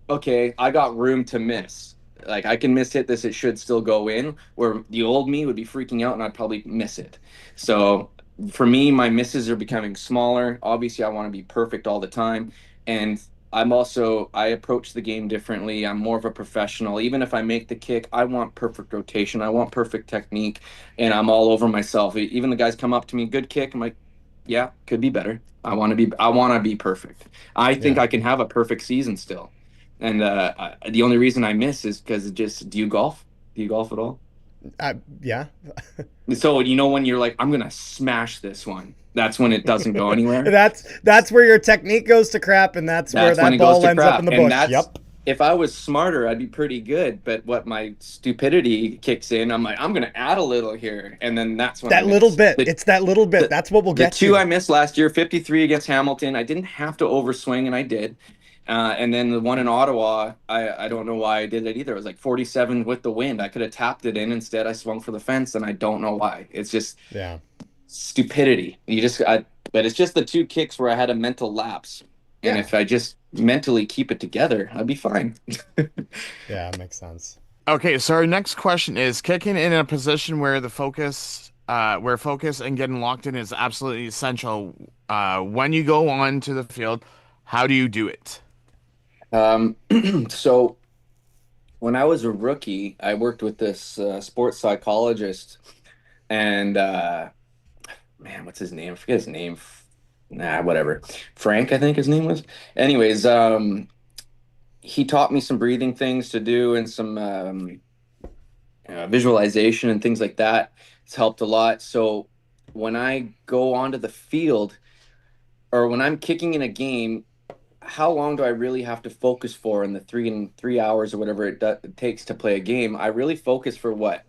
okay, I got room to miss. Like I can miss hit this, it should still go in. Where the old me would be freaking out and I'd probably miss it. So for me, my misses are becoming smaller. Obviously, I want to be perfect all the time, and I approach the game differently. I'm more of a professional. Even if I make the kick, I want perfect rotation. I want perfect technique, and I'm all over myself. Even the guys come up to me, good kick. I'm like, yeah, could be better. I want to be perfect. I think Yeah. I can have a perfect season still. And the only reason I miss is because do you golf? Do you golf at all? Yeah. So when you're like, I'm gonna smash this one. That's when it doesn't go anywhere. That's where your technique goes to crap, and that's where That's when that it goes ball to ends up in crap. the And bush. that's Yep. if I was smarter, I'd be pretty good. But what my stupidity kicks in, I'm like, I'm gonna add a little here, and then that's when I That little miss. bit. It's that little bit. The, That's what will the get two you. I missed last year, 53 against Hamilton, I didn't have to overswing, and I did. And then the one in Ottawa, I don't know why I did it either. It was like 47 with the wind. I could have tapped it in. Instead, I swung for the fence, and I don't know why. It's just Yeah. stupidity. But it's just the two kicks where I had a mental lapse. And Yeah. if I just mentally keep it together, I'd be fine. Yeah, makes sense. Okay, so our next question is kicking in a position where where focus and getting locked in is absolutely essential. When you go on to the field, how do you do it? Um, so when I was a rookie, I worked with this sports psychologist, and man, what's his name? I forget his name. Nah, whatever. Frank, I think his name was. Anyways, he taught me some breathing things to do and some visualization and things like that. It's helped a lot. So when I go onto the field or when I'm kicking in a game, how long do I really have to focus for in the 3 hours or whatever it takes to play a game? I really focus for what,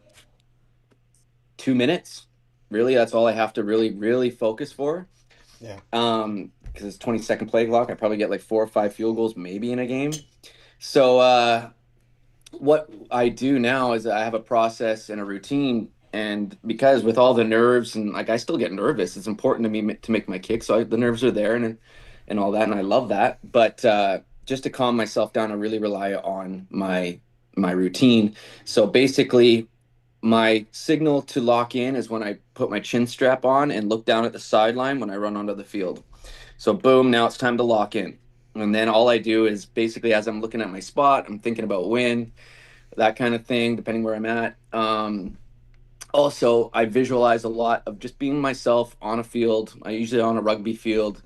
2 minutes? Really, that's all I have to really focus for. Yeah. Because it's 20-second play clock. I probably get like 4 or 5 field goals maybe in a game. So what I do now is I have a process and a routine. And because with all the nerves and like I still get nervous, it's important to me to make my kick. So the nerves are there and all that, and I love that. But just to calm myself down, I really rely on my routine. So basically, my signal to lock in is when I put my chin strap on and look down at the sideline when I run onto the field. So boom, now it's time to lock in. And then all I do is basically as I'm looking at my spot, I'm thinking about win, that kind of thing, depending where I'm at. Also, I visualize a lot of just being myself on a field. I usually on a rugby field,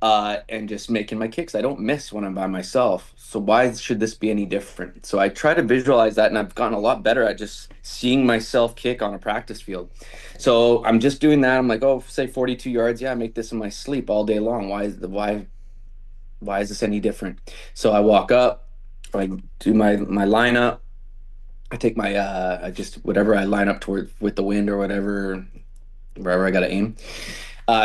and just making my kicks. I don't miss when I'm by myself. So why should this be any different? So I try to visualize that, and I've gotten a lot better at just seeing myself kick on a practice field. So I'm just doing that. I'm like, oh, say 42 yards. Yeah, I make this in my sleep all day long. Why is this any different? So I walk up, I do my lineup. I take my I just whatever I line up toward with the wind or whatever, wherever I got to aim.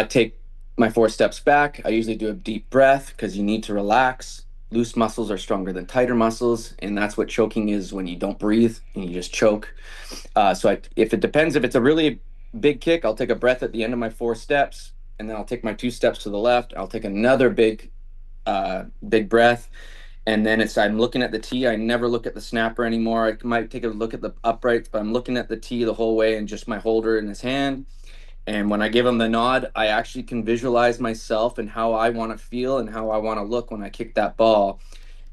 Take my 4 steps back. I usually do a deep breath because you need to relax. Loose muscles are stronger than tighter muscles, and that's what choking is when you don't breathe and you just choke. If it depends, if it's a really big kick, I'll take a breath at the end of my 4 steps, and then I'll take my 2 steps to the left. I'll take another big breath, and then I'm looking at the tee. I never look at the snapper anymore. I might take a look at the uprights, but I'm looking at the tee the whole way and just my holder in his hand. And when I give him the nod, I actually can visualize myself and how I want to feel and how I want to look when I kick that ball.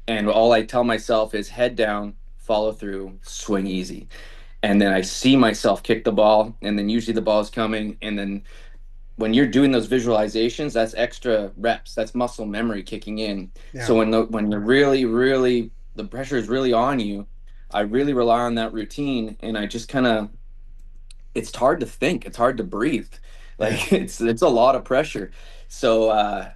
And all I tell myself is head down, follow through, swing easy. And then I see myself kick the ball, and then usually the ball is coming, and then when you're doing those visualizations, that's extra reps. That's muscle memory kicking in. Yeah. So when you're really the pressure is really on you, I really rely on that routine, and I just kind of it's hard to think, it's hard to breathe. Like Yeah. it's a lot of pressure. So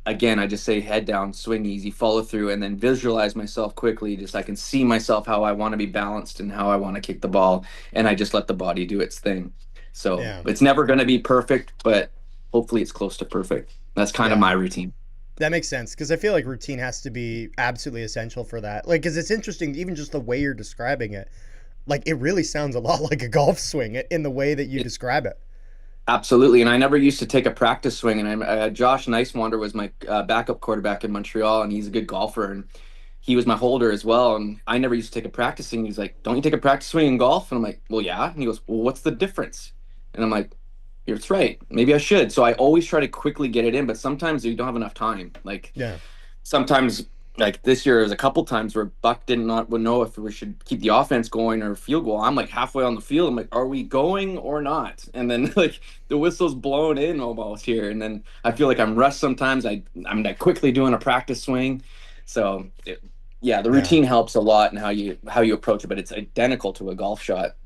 again, I just say head down, swing easy, follow through, and then visualize myself quickly. Just I can see myself how I want to be balanced and how I want to kick the ball, and I just let the body do its thing. So Yeah. it's never going to be perfect, but hopefully it's close to perfect. That's kind of Yeah. my routine. That makes sense because I feel like routine has to be absolutely essential for that. Like, because it's interesting, even just the way you're describing it. Like, it really sounds a lot like a golf swing in the way that you describe it. Absolutely, and I never used to take a practice swing. And Josh Nicewander was my backup quarterback in Montreal, and he's a good golfer. And he was my holder as well, and I never used to take a practice swing. He's like, "Don't you take a practice swing in golf?" And I'm like, "Well, yeah." And he goes, "Well, what's the difference?" And I'm like, "You're right. Maybe I should." So I always try to quickly get it in, but sometimes you don't have enough time. Like Yeah. sometimes, like this year, there's a couple times where Buck did not would know if we should keep the offense going or field goal. I'm like halfway on the field. I'm like, "Are we going or not?" And then like the whistle's blown in almost here, and then I feel like I'm rushed sometimes. I'm like quickly doing a practice swing, so. Yeah, the Yeah. routine helps a lot in how you approach it, but it's identical to a golf shot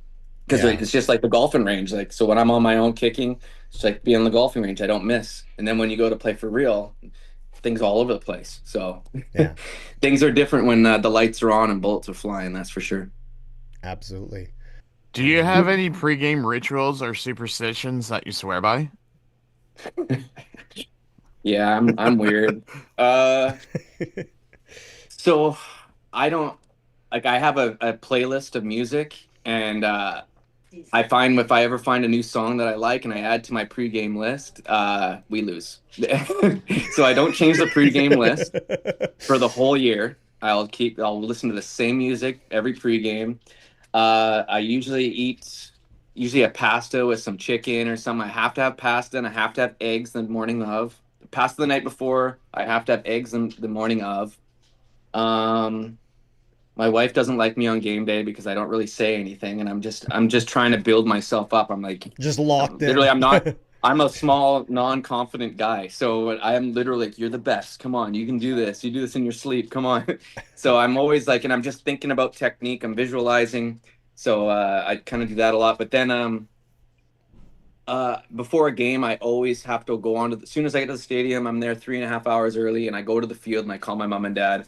because Yeah. it's just like the golfing range. Like so, when I'm on my own kicking, it's like being on the golfing range. I don't miss, and then when you go to play for real, things all over the place. So Yeah. things are different when the lights are on and bullets are flying. That's for sure. Absolutely. Do you have any pregame rituals or superstitions that you swear by? Yeah, I'm weird. Uh, so I don't like I have a playlist of music and I find if I ever find a new song that I like and I add to my pregame list, we lose. So I don't change the pregame list for the whole year. I'll listen to the same music every pregame. I usually a pasta with some chicken or something. I have to have pasta and I have to have eggs the morning of. Pasta the night before. I have to have eggs the morning of. Um, my wife doesn't like me on game day because I don't really say anything, and I'm just trying to build myself up. I'm like, Just locked literally, in. I'm not. I'm a small, non-confident guy, so I am literally like, "You're the best. Come on, you can do this. You do this in your sleep. Come on." So I'm always like, and I'm just thinking about technique. I'm visualizing. So I kind of do that a lot. But then before a game, I always have to go on to as soon as I get to the stadium, I'm there 3.5 hours early, and I go to the field and I call my mom and dad,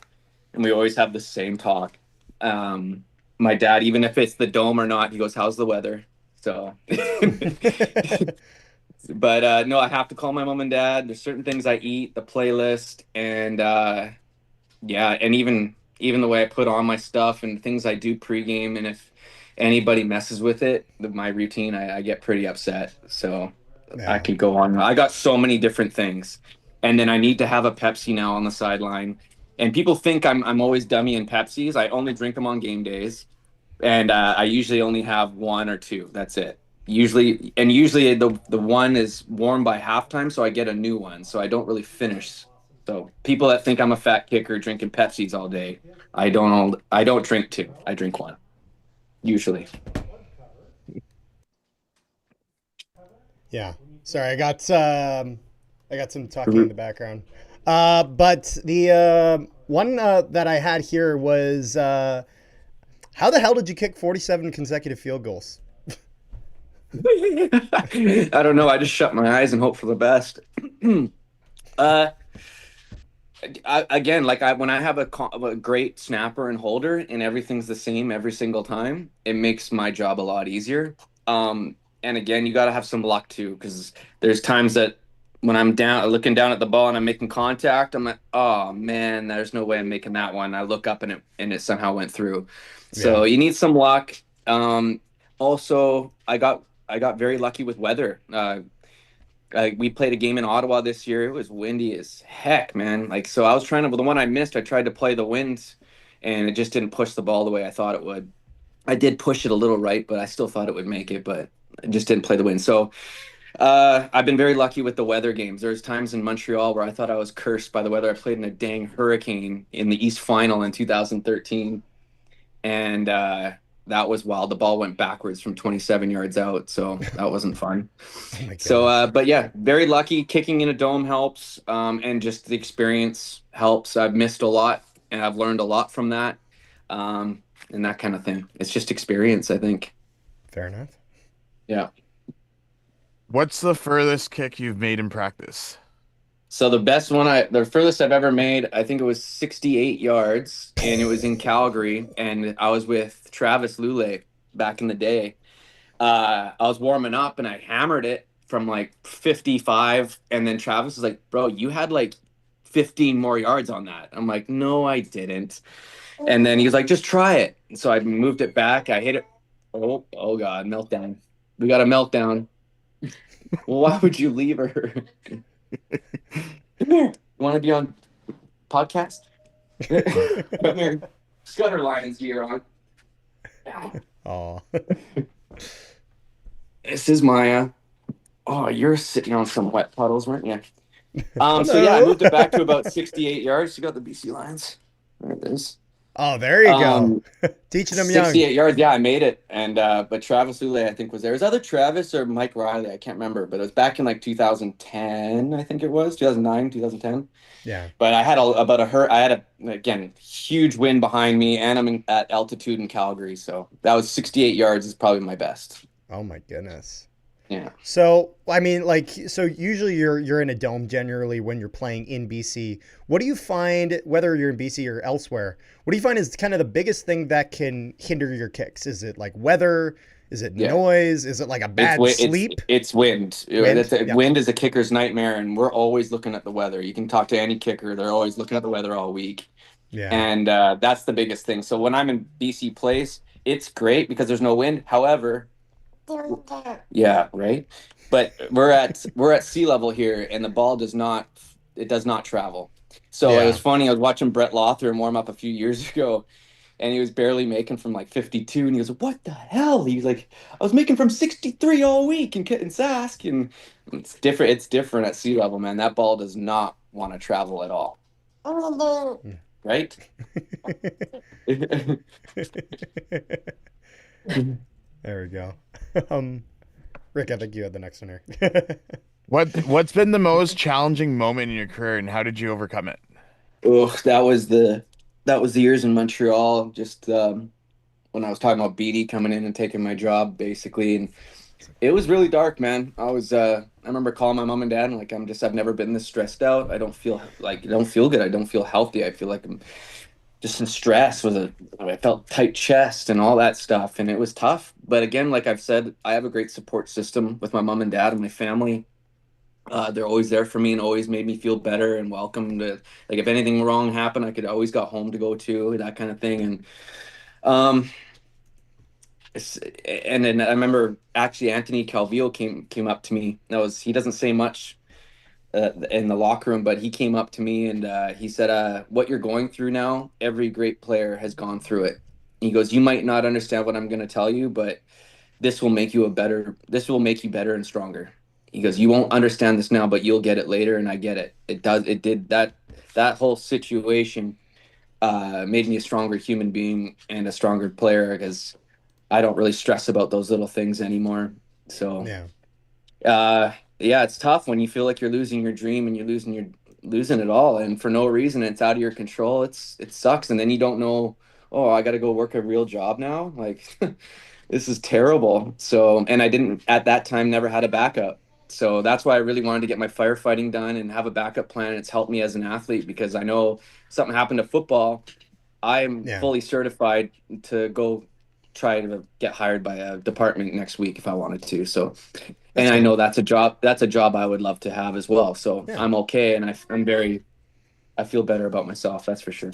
and we always have the same talk. Um, my dad, even if it's the dome or not, he goes, "How's the weather?" So, but no, I have to call my mom and dad. There's certain things I eat, the playlist, and yeah, and even the way I put on my stuff and things I do pregame, and if anybody messes with it, my routine, I get pretty upset. So I Yeah. could go on. I got so many different things, and then I need to have a Pepsi now on the sideline. And people think I'm always dummy in Pepsis. I only drink them on game days, and I usually only have one or two. That's it. Usually the one is warm by halftime, so I get a new one. So I don't really finish. So people that think I'm a fat kicker drinking Pepsis all day, I don't drink two. I drink one usually. Yeah. Sorry, I got some talking in the background. But the one that I had here was how the hell did you kick 47 consecutive field goals? I don't know. I just shut my eyes and hope for the best. uh, again, like when I have a great snapper and holder and everything's the same every single time, it makes my job a lot easier. And again, you got to have some luck too, because there's times that when I'm down, looking down at the ball and I'm making contact, I'm like, oh man, there's no way I'm making that one. I look up and it somehow went through. Yeah. So you need some luck. Also, I got very lucky with weather. We played a game in Ottawa this year. It was windy as heck, man. Like, so I was trying to, well, the one I missed, I tried to play the wind and it just didn't push the ball the way I thought it would. I did push it a little right, but I still thought it would make it, but I just didn't play the wind. So I've been very lucky with the weather games. There's times in Montreal where I thought I was cursed by the weather. I played in a dang hurricane in the East Final in 2013, and that was wild. The ball went backwards from 27 yards out, so that wasn't fun. Oh my So, goodness. but yeah, very lucky. Kicking in a dome helps, and just the experience helps. I've missed a lot, and I've learned a lot from that, and that kind of thing. It's just experience, I think. Fair enough. Yeah. What's the furthest kick you've made in practice? So the furthest I've ever made, I think it was 68 yards, and it was in Calgary, and I was with Travis Lule back in the day. I was warming up and I hammered it from like 55, and then Travis was like, "Bro, you had like 15 more yards on that." I'm like, "No, I didn't." And then he was like, "Just try it." And so I moved it back. I hit it. Oh God, meltdown. We got a meltdown. Well, why would you leave her? Come here. You want to be on podcast? Come here. Scudder lines here on. Oh, This is Maya. Oh, you're sitting on some wet puddles, weren't you? So yeah, I hello. moved it back to about 68 yards. You got the BC Lions. There it is. Oh, there you go. Um, Teaching them young. 68 yards. Yeah, I made it. And but Travis Lule, I think, was there. It was either Travis or Mike Riley. I can't remember, but it was back in like 2010, I think it was 2009, 2010. Yeah. But I had about a hurt. I had a again huge wind behind me, and at altitude in Calgary, so that was 68 yards is probably my best. Oh my goodness. Yeah. So, I mean, like, so usually you're in a dome generally when you're playing in BC. What do you find, whether you're in BC or elsewhere, what do you find is kind of the biggest thing that can hinder your kicks? Is it like weather? Is it Yeah. noise? Is it like a It's bad wi- it's sleep? it's wind. Wind? Yeah. Wind is a kicker's nightmare, and we're always looking at the weather. You can talk to any kicker; they're always looking at the weather all week, Yeah. and that's the biggest thing. So when I'm in BC place, it's great because there's no wind. However, yeah, right. But we're at sea level here, and the ball does not travel. So it was Yeah. funny. I was watching Brett Lothar warm up a few years ago, and he was barely making from like 52, and he goes, "What the hell?" He's like, "I was making from 63 all week in Sask," and it's different. It's different at sea level, man. That ball does not want to travel at all, right? There we go. Um, Rick, I think you had the next one here. What's been the most challenging moment in your career, and how did you overcome it? Ugh, that was the years in Montreal. Just when I was talking about BD coming in and taking my job, basically, and it was really dark, man. I remember calling my mom and dad and like I've never been this stressed out. I don't feel good. I don't feel healthy. I feel like I'm just in stress I felt tight chest and all that stuff, and it was tough. But again, like I've said, I have a great support system with my mom and dad and my family. They're always there for me and always made me feel better and welcome to, like, if anything wrong happened, I could always got home to go to, that kind of thing. And um it's, and then I remember actually Anthony Calvillo came up to me. He doesn't say much in the locker room, but he came up to me and he said, "What you're going through now, every great player has gone through it." He goes, "You might not understand what I'm going to tell you, but this will make you better and stronger." He goes, "You won't understand this now, but you'll get it later." And I get it. It did that whole situation made me a stronger human being and a stronger player because I don't really stress about those little things anymore. So Yeah. yeah, it's tough when you feel like you're losing your dream and you're losing it all, and for no reason. It's out of your control. It sucks, and then you don't know. Oh, I got to go work a real job now. Like this is terrible. So, and I didn't at that time never had a backup. So that's why I really wanted to get my firefighting done and have a backup plan. It's helped me as an athlete because I know something happened to football. I'm Yeah. fully certified to go try to get hired by a department next week if I wanted to. So, and That's I good. know that's a job I would love to have as well. So Yeah. I'm okay, and I feel better about myself. That's for sure.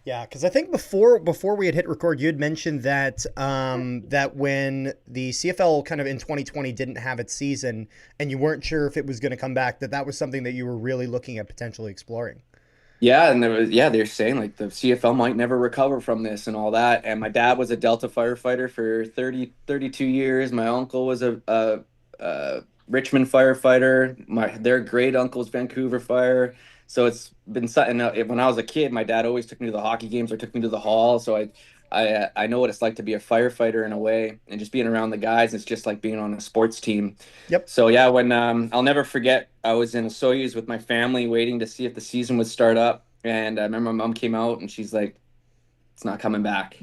Yeah, because I think before we had hit record, you had mentioned that that when the CFL kind of in 2020 didn't have its season, and you weren't sure if it was going to come back, that was something that you were really looking at potentially exploring. Yeah, and they're saying like the CFL might never recover from this and all that. And my dad was a Delta firefighter for 32 years. My uncle was a Richmond firefighter. Their great uncle's Vancouver Fire. So it's been something. When I was a kid, my dad always took me to the hockey games or took me to the hall. So I know what it's like to be a firefighter in a way, and just being around the guys. It's just like being on a sports team. Yep. So yeah, when I'll never forget, I was in Soyuz with my family waiting to see if the season would start up, and I remember my mom came out and she's like, "It's not coming back.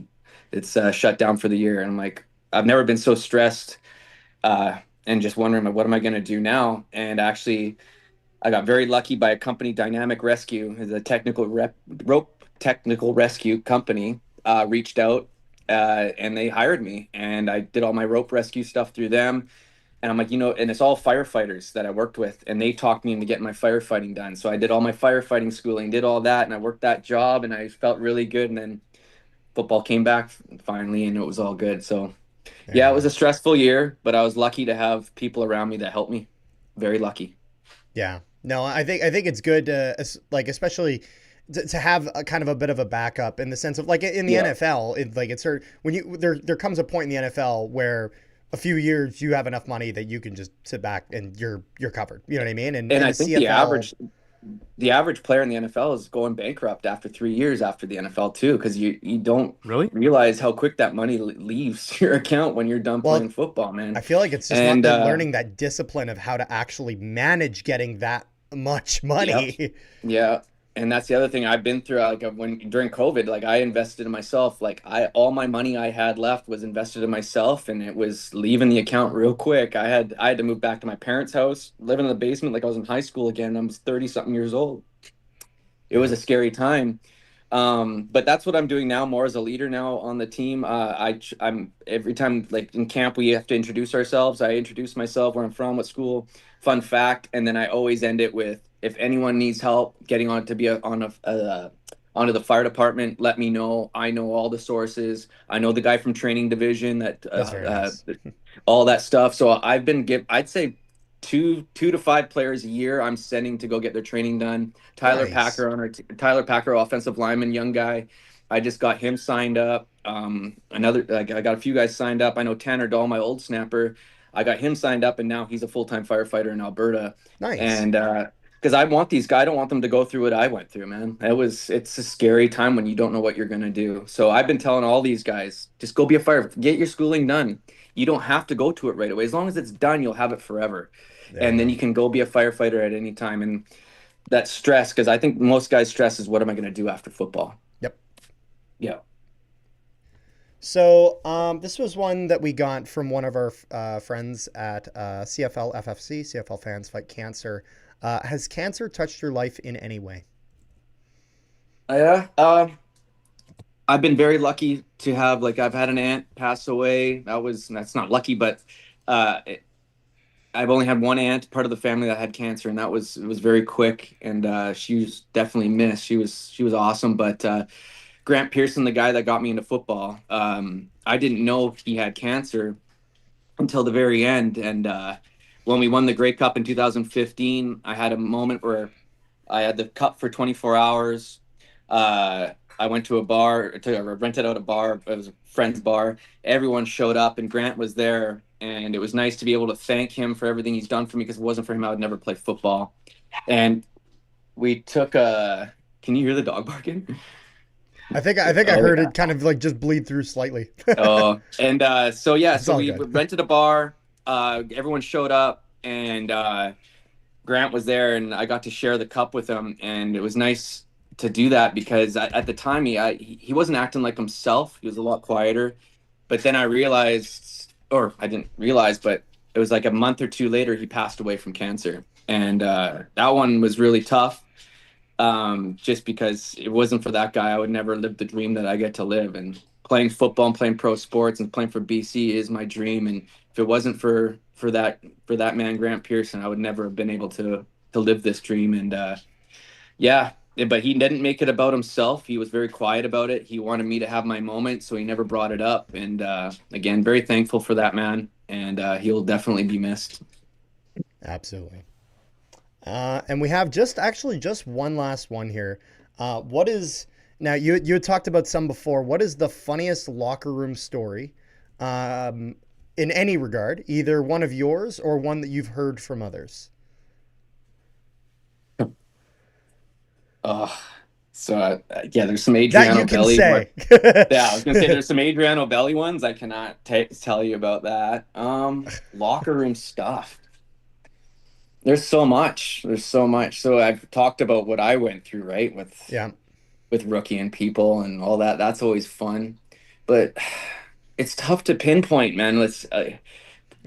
It's shut down for the year." And I'm like, I've never been so stressed, and just wondering, like, what am I going to do now? And actually, I got very lucky by a company, Dynamic Rescue, is a rope technical rescue company. Reached out, and they hired me, and I did all my rope rescue stuff through them. And I'm like, and it's all firefighters that I worked with, and they talked me into getting my firefighting done. So I did all my firefighting schooling, did all that, and I worked that job, and I felt really good. And then football came back finally, and it was all good. So There yeah, you it was go. a stressful year, but I was lucky to have people around me that helped me. Very lucky. Yeah. No, I think it's good. Like especially to have a kind of a bit of a backup in the sense of like in the Yeah. NFL, it's sort when there comes a point in the NFL where a few years you have enough money that you can just sit back and you're covered. You know what I mean? And And in I the think CFL, the average player in the NFL is going bankrupt after 3 years after the NFL too, because you don't Really? realize how quick that money leaves your account when you're done playing well, football, man. I feel like it's just not And the learning that discipline of how to actually manage getting that much yep, money. yeah. And that's the other thing I've been through. Like when during COVID, like I invested in myself. Like I all my money I had left was invested in myself, and it was leaving the account real quick. I had to move back to my parents' house, living in the basement like I was in high school again. I was 30 something years old. It was Yeah, a scary time. But that's what I'm doing now, more as a leader now on the team. I'm every time like in camp we have to introduce ourselves. I introduce myself, where I'm from, what school, fun fact, and then I always end it with, if anyone needs help getting on to be onto the fire department, let me know. I know all the sources. I know the guy from training division that that's very nice. all that stuff. So I'd say two to five players a year I'm sending to go get their training done. Nice. Tyler Packer, offensive lineman, young guy. I just got him signed up. Another like I got a few guys signed up. I know Tanner Dahl, my old snapper. I got him signed up, and now he's a full-time firefighter in Alberta. Nice. And because I want these guys, I don't want them to go through what I went through, man. It's a scary time when you don't know what you're gonna do. So I've been telling all these guys, just go be a fire, get your schooling done. You don't have to go to it right away. As long as it's done, you'll have it forever, There you and then go. you can go be a firefighter at any time. And that stress, because I think most guys stress is, what am I going to do after football? Yep. Yeah. So this was one that we got from one of our friends at CFL FFC, CFL Fans Fight Cancer. Has cancer touched your life in any way? Yeah. I've been very lucky to have, like, I've had an aunt pass away. That's not lucky, but uh, it, I've only had one aunt, part of the family, that had cancer, and it was very quick, and she was definitely missed. She was awesome, but Grant Pearson, the guy that got me into football, I didn't know he had cancer until the very end. And when we won the Grey Cup in 2015, I had a moment where I had the cup for 24 hours. I went to a bar, rented out a bar. It was a friend's bar. Everyone showed up, and Grant was there. And it was nice to be able to thank him for everything he's done for me, because if it wasn't for him, I would never play football. And we took a. Can you hear the dog barking? I think I Oh, heard yeah. it kind of like just bleed through slightly. Oh, and so yeah, It's so all we good. rented a bar. Everyone showed up, and Grant was there, and I got to share the cup with him, and it was nice to do that, because at the time he wasn't acting like himself. He was a lot quieter. But then I realized, or I didn't realize, but it was like a month or two later he passed away from cancer, and that one was really tough. Just because it wasn't for that guy, I would never live the dream that I get to live. And playing football and playing pro sports and playing for BC is my dream. And if it wasn't for that man, Grant Pearson, I would never have been able to live this dream. And yeah, but he didn't make it about himself. He was very quiet about it. He wanted me to have my moment, so he never brought it up. And again, very thankful for that man. And he'll definitely be missed. Absolutely. And we have just one last one here. What is now you had talked about some before. What is the funniest locker room story, in any regard, either one of yours or one that you've heard from others? Oh, so yeah, there's some That you Adriano can Belli. say. Yeah, I was gonna say there's some Adriano Belli ones. I cannot tell you about that. Locker room stuff. There's so much. There's so much. So I've talked about what I went through, right, Yeah, with rookie and people and all that. That's always fun, but it's tough to pinpoint, man. Let's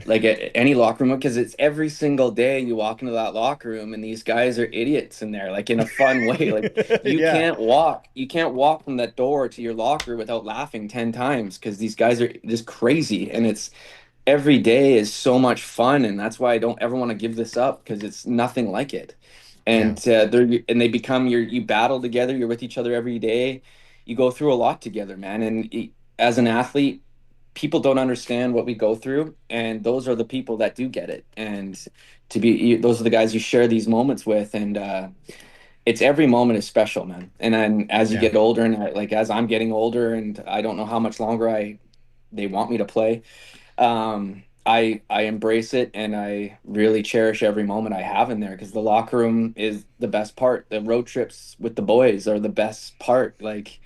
like any locker room, because it's every single day you walk into that locker room and these guys are idiots in there, like in a fun way. Like yeah, you can't walk from that door to your locker without laughing 10 times, because these guys are just crazy, and it's every day is so much fun, and that's why I don't ever want to give this up, because it's nothing like it. yeah, And they become you battle together, you're with each other every day, you go through a lot together, man. And as an athlete, people don't understand what we go through, and those are the people that do get it. And those are the guys you share these moments with. And it's every moment is special, man. And then as you Yeah. get older, and as I'm getting older, and I don't know how much longer they want me to play, I embrace it, and I really cherish every moment I have in there, because the locker room is the best part. The road trips with the boys are the best part. Like,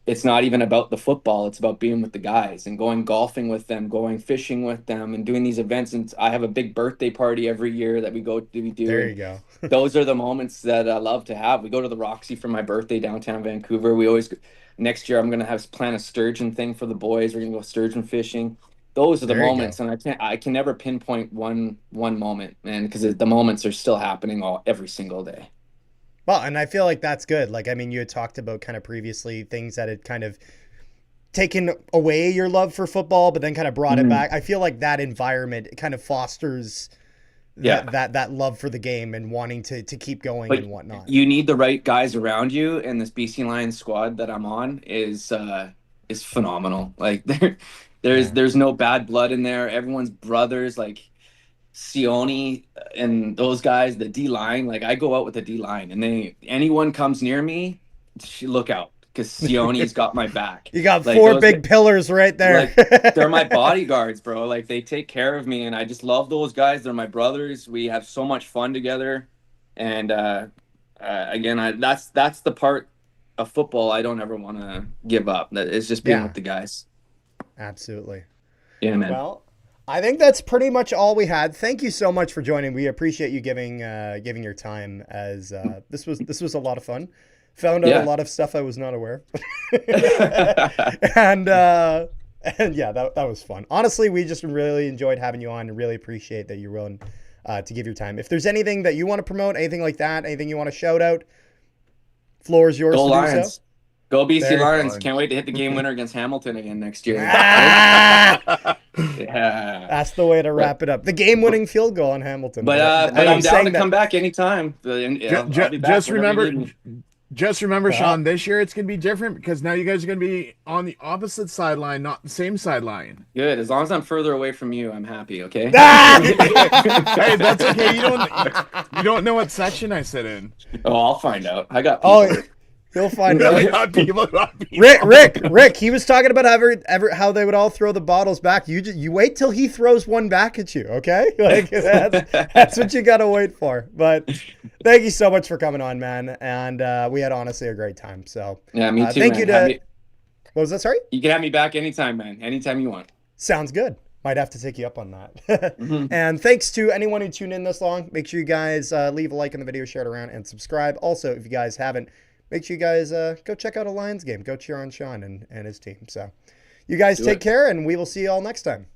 it's not even about the football, it's about being with the guys and going golfing with them, going fishing with them, and doing these events. And I have a big birthday party every year that we do, There you and go. those are the moments that I love to have. We go to the Roxy for my birthday downtown Vancouver. We always Next year I'm gonna have plan a sturgeon thing for the boys. We're gonna go sturgeon fishing. Those are the There you go. moments, and I can never pinpoint one moment, man, because the moments are still happening every single day. Well, and I feel like that's good. Like, I mean, you had talked about kind of previously things that had kind of taken away your love for football, but then kind of brought it back. I feel like that environment kind of fosters Yeah. that love for the game and wanting to keep going But and whatnot. you need the right guys around you, and this BC Lions squad that I'm on is phenomenal. Like, there's no bad blood in there. Everyone's brothers. Like, Sione and those guys, the D line. Like, I go out with the D line, and anyone comes near me, look out, because Sione's got my back. You got Like, four those big pillars right there. like, they're my bodyguards, bro. Like, they take care of me, and I just love those guys. They're my brothers. We have so much fun together, and again, that's the part of football I don't ever want to give up. That is just being with the guys. Absolutely. Yeah, man. Well, I think that's pretty much all we had. Thank you so much for joining. We appreciate you giving your time, as this was a lot of fun. Found out a lot of stuff I was not aware of. and yeah, that was fun. Honestly, we just really enjoyed having you on, and really appreciate that you're willing to give your time. If there's anything that you want to promote, anything like that, anything you want to shout out, floor is yours Go to Lions. do so. Go BC There you Lions. go. Can't wait to hit the game winner against Hamilton again next year. Ah! Yeah. That's the way to wrap it up. The game-winning field goal on Hamilton. But I'm down saying to that- come back anytime. I'll be back Just whenever you remember, need me. Sean, this year it's going to be different because now you guys are going to be on the opposite sideline, not the same sideline. Good. As long as I'm further away from you, I'm happy. Okay. Hey, that's okay. You don't know what section I sit in. Oh, I'll find out. I got people. Oh, you'll find out. Not people. Rick, he was talking about how they would all throw the bottles back. You wait till he throws one back at you, okay? Like, that's what you gotta wait for. But thank you so much for coming on, man. And we had honestly a great time. So Yeah, me too. thank man. you what was that? Sorry? You can have me back anytime, man. Anytime you want. Sounds good. Might have to take you up on that. And thanks to anyone who tuned in this long. Make sure you guys leave a like on the video, share it around, and subscribe. Also, if you guys haven't, make sure you guys go check out a Lions game. Go cheer on Sean and his team. So you guys take care, and we will see you all next time.